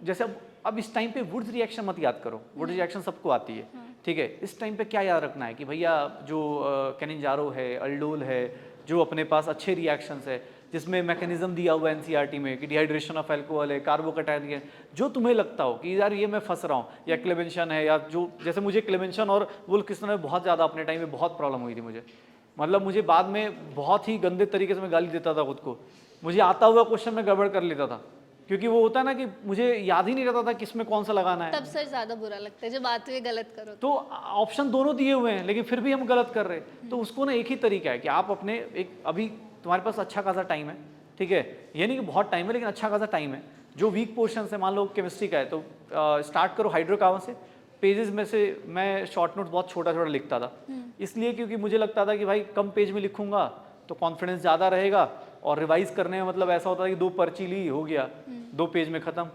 जैसे अब इस टाइम पे वुड्स रिएक्शन मत याद करो, वुड्स रिएक्शन सबको आती है, ठीक है। इस टाइम पे क्या याद रखना है कि भैया जो कैनिंजारो है, अल्डोल है, जो अपने पास अच्छे रिएक्शंस है जिसमें मैकेनिज्म दिया हुआ है एनसीईआरटी में कि डिहाइड्रेशन ऑफ अल्कोहल है, कार्बोकैटायन है, जो तुम्हें लगता हो कि यार ये मैं फंस रहा हूँ, या क्लेमेंशन है, या जो जैसे मुझे क्लेमेंशन और वुल्फकिस्टन में बहुत ज़्यादा अपने टाइम में बहुत प्रॉब्लम हुई थी मुझे, मतलब मुझे बाद में बहुत ही गंदे तरीके से मैं गाली देता था खुद को, मुझे आता हुआ क्वेश्चन में गड़बड़ कर लेता था, क्योंकि वो होता है ना कि मुझे याद ही नहीं रहता था किसमें कौन सा लगाना है। तब सर ज़्यादा बुरा लगता है जब आते हुए गलत करो तो ऑप्शन दोनों दिए हुए हैं लेकिन फिर भी हम गलत कर रहे हैं। तो उसको ना एक ही तरीका है कि आप अपने एक, अभी तुम्हारे पास अच्छा खासा टाइम है, ठीक है, ये नहीं कि बहुत टाइम है लेकिन अच्छा खासा टाइम है। जो वीक पोर्शन है, मान लो केमिस्ट्री का है तो स्टार्ट करो हाइड्रोकार्बन से। पेजेस में से मैं शॉर्ट नोट्स बहुत छोटा छोटा लिखता था, इसलिए क्योंकि मुझे लगता था कि भाई कम पेज में लिखूंगा तो कॉन्फिडेंस ज़्यादा रहेगा, और रिवाइज करने में मतलब ऐसा होता था कि 2 पर्ची ली हो गया, 2 पेज में ख़त्म।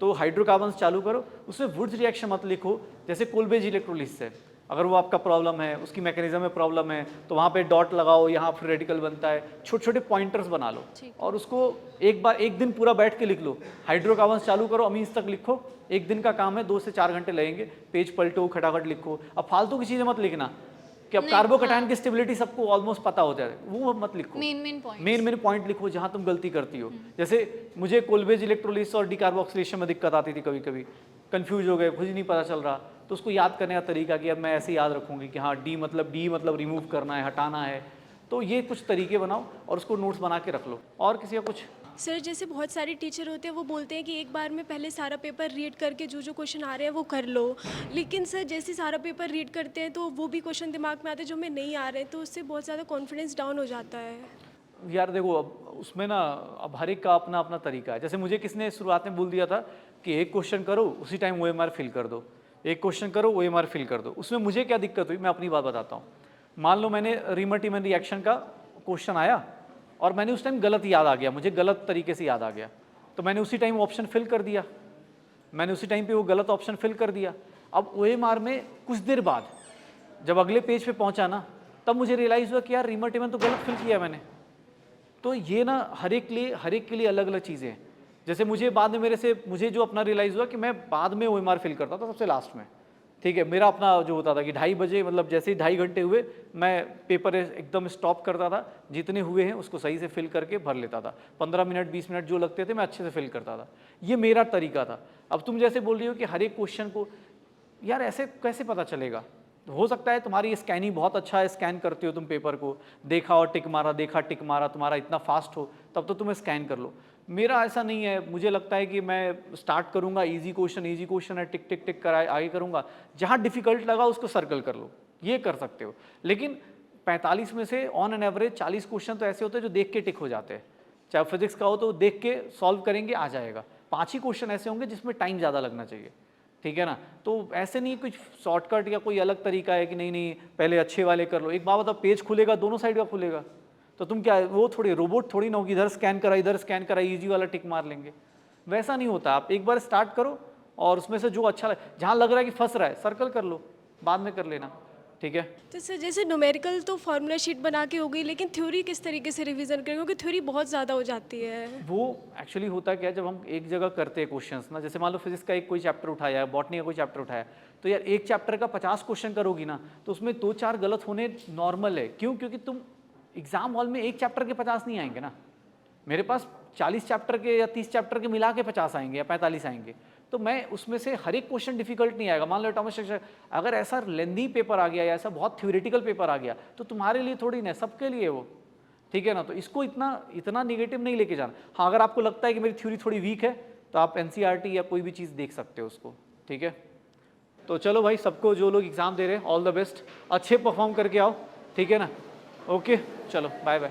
तो हाइड्रोकार्बन चालू करो, उसमें वुड्स रिएक्शन मत लिखो, जैसे कोल्बेज इलेक्ट्रोलिसिस है, अगर वो आपका प्रॉब्लम है, उसकी मैकेनिज्म में प्रॉब्लम है तो वहाँ पे डॉट लगाओ, यहाँ फिर रेडिकल बनता है, छोटे छोटे पॉइंटर्स बना लो और उसको एक दिन पूरा बैठ के लिख लो। हाइड्रोकार्बन चालू करो, अमीन्स तक लिखो, एक दिन का काम है, 2 से 4 घंटे लगेंगे, पेज पलटो, खटाखट लिखो। अब फालतू की चीज़ें मत लिखना कि अब कार्बोकैटायन की स्टेबिलिटी सबको ऑलमोस्ट पता हो जाए, वो मत लिखो। मेन पॉइंट लिखो जहाँ तुम गलती करती हो। जैसे मुझे कोल्बेज इलेक्ट्रोलिसिस और डिकार्बोक्सिलेशन में दिक्कत आती थी, कभी कभी कंफ्यूज हो गए, कुछ नहीं पता चल रहा, तो उसको याद करने का तरीका कि अब मैं ऐसे याद रखूँगी कि हाँ डी मतलब रिमूव करना है, हटाना है। तो ये कुछ तरीके बनाओ और उसको नोट्स बना के रख लो। और किसी का कुछ? सर जैसे बहुत सारे टीचर होते हैं वो बोलते हैं कि एक बार में पहले सारा पेपर रीड करके जो जो क्वेश्चन आ रहे हैं वो कर लो, लेकिन सर जैसे सारा पेपर रीड करते हैं तो वो भी क्वेश्चन दिमाग में आते हैं जो हमें नहीं आ रहे हैं, तो उससे बहुत ज़्यादा कॉन्फिडेंस डाउन हो जाता है। यार देखो, अब उसमें ना अब हर एक का अपना अपना तरीका है। जैसे मुझे किसने शुरुआत में बोल दिया था कि एक क्वेश्चन करो उसी टाइम OMR फिल कर दो, एक क्वेश्चन करो OMR फिल कर दो। उसमें मुझे क्या दिक्कत हुई, मैं अपनी बात बताता हूँ। मान लो मैंने रीमर-टीमर रिएक्शन का क्वेश्चन आया और मैंने उस टाइम गलत याद आ गया, मुझे गलत तरीके से याद आ गया, तो मैंने उसी टाइम ऑप्शन फिल कर दिया, मैंने उसी टाइम पे वो गलत ऑप्शन फिल कर दिया। अब OMR में कुछ देर बाद जब अगले पेज पे पहुंचा ना, तब मुझे रियलाइज़ हुआ कि यार रीमर-टीमर तो गलत फिल किया मैंने। तो ये ना हर एक के लिए अलग अलग चीज़ें हैं। जैसे मुझे बाद में मुझे जो अपना रियलाइज़ हुआ कि मैं बाद में OMR फिल करता था सबसे लास्ट में, ठीक है। मेरा अपना जो होता था कि 2:30 बजे, मतलब जैसे ही 2.5 घंटे हुए मैं पेपर एकदम स्टॉप करता था, जितने हुए हैं उसको सही से फिल करके भर लेता था। 15 मिनट 20 मिनट जो लगते थे मैं अच्छे से फिल करता था, ये मेरा तरीका था। अब तुम जैसे बोल रही हो कि हर एक क्वेश्चन को, यार ऐसे कैसे पता चलेगा? हो सकता है तुम्हारी स्कैनिंग बहुत अच्छा है, स्कैन करते हो तुम पेपर को, देखा और टिक मारा, देखा टिक मारा, तुम्हारा इतना फास्ट हो तब तो तुम्हें स्कैन कर लो। मेरा ऐसा नहीं है, मुझे लगता है कि मैं स्टार्ट करूंगा इजी क्वेश्चन है, टिक टिक टिक कर आगे करूंगा, जहां डिफिकल्ट लगा उसको सर्कल कर लो, ये कर सकते हो। लेकिन 45 में से ऑन एन एवरेज 40 क्वेश्चन तो ऐसे होते हैं जो देख के टिक हो जाते हैं। चाहे फिजिक्स का हो तो देख के सॉल्व करेंगे, आ जाएगा। 5 ही क्वेश्चन ऐसे होंगे जिसमें टाइम ज़्यादा लगना चाहिए, ठीक है ना। तो ऐसे नहीं कुछ शॉर्टकट या कोई अलग तरीका है कि नहीं पहले अच्छे वाले कर लो। एक बात बताओ, पेज खुलेगा दोनों साइड का खुलेगा, तो तुम क्या वो थोड़ी रोबोट थोड़ी ना होगी, इधर स्कैन करा इजी वाला टिक मार लेंगे, वैसा नहीं होता। आप एक बार स्टार्ट करो और उसमें से जो अच्छा जहाँ लग रहा है कि फंस रहा है सर्कल कर लो, बाद में कर लेना, ठीक है। तो सर जैसे न्यूमेरिकल तो फार्मूला शीट बना के हो गई, लेकिन थ्योरी किस तरीके से रिवीजन करें, क्योंकि थ्योरी बहुत ज़्यादा हो जाती है। वो एक्चुअली होता क्या है, जब हम एक जगह करते हैं क्वेश्चंस ना, जैसे मान लो फिजिक्स का एक कोई चैप्टर उठाया, बॉटनी का कोई चैप्टर उठाया, तो यार एक चैप्टर का 50 क्वेश्चन करोगी ना तो उसमें 2-4 गलत होने नॉर्मल है। क्यों? क्योंकि तुम एग्जाम हॉल में एक चैप्टर के 50 नहीं आएंगे ना, मेरे पास 40 चैप्टर के या 30 चैप्टर के मिला के 50 आएंगे या 45 आएंगे, तो मैं उसमें से हर एक क्वेश्चन डिफिकल्ट नहीं आएगा। मान लो एटॉमिक स्ट्रक्चर, अगर ऐसा लेंदी पेपर आ गया या ऐसा बहुत थ्योरेटिकल पेपर आ गया तो तुम्हारे लिए थोड़ी ना, सबके लिए वो, ठीक है ना। तो इसको इतना निगेटिव नहीं लेके जाना। हाँ, अगर आपको लगता है कि मेरी थ्योरी थोड़ी वीक है तो आप NCERT या कोई भी चीज़ देख सकते हो उसको, ठीक है। तो चलो भाई, सबको जो लोग एग्ज़ाम दे रहे हैं ऑल द बेस्ट, अच्छे परफॉर्म करके आओ, ठीक है ना। ओके, चलो बाय बाय।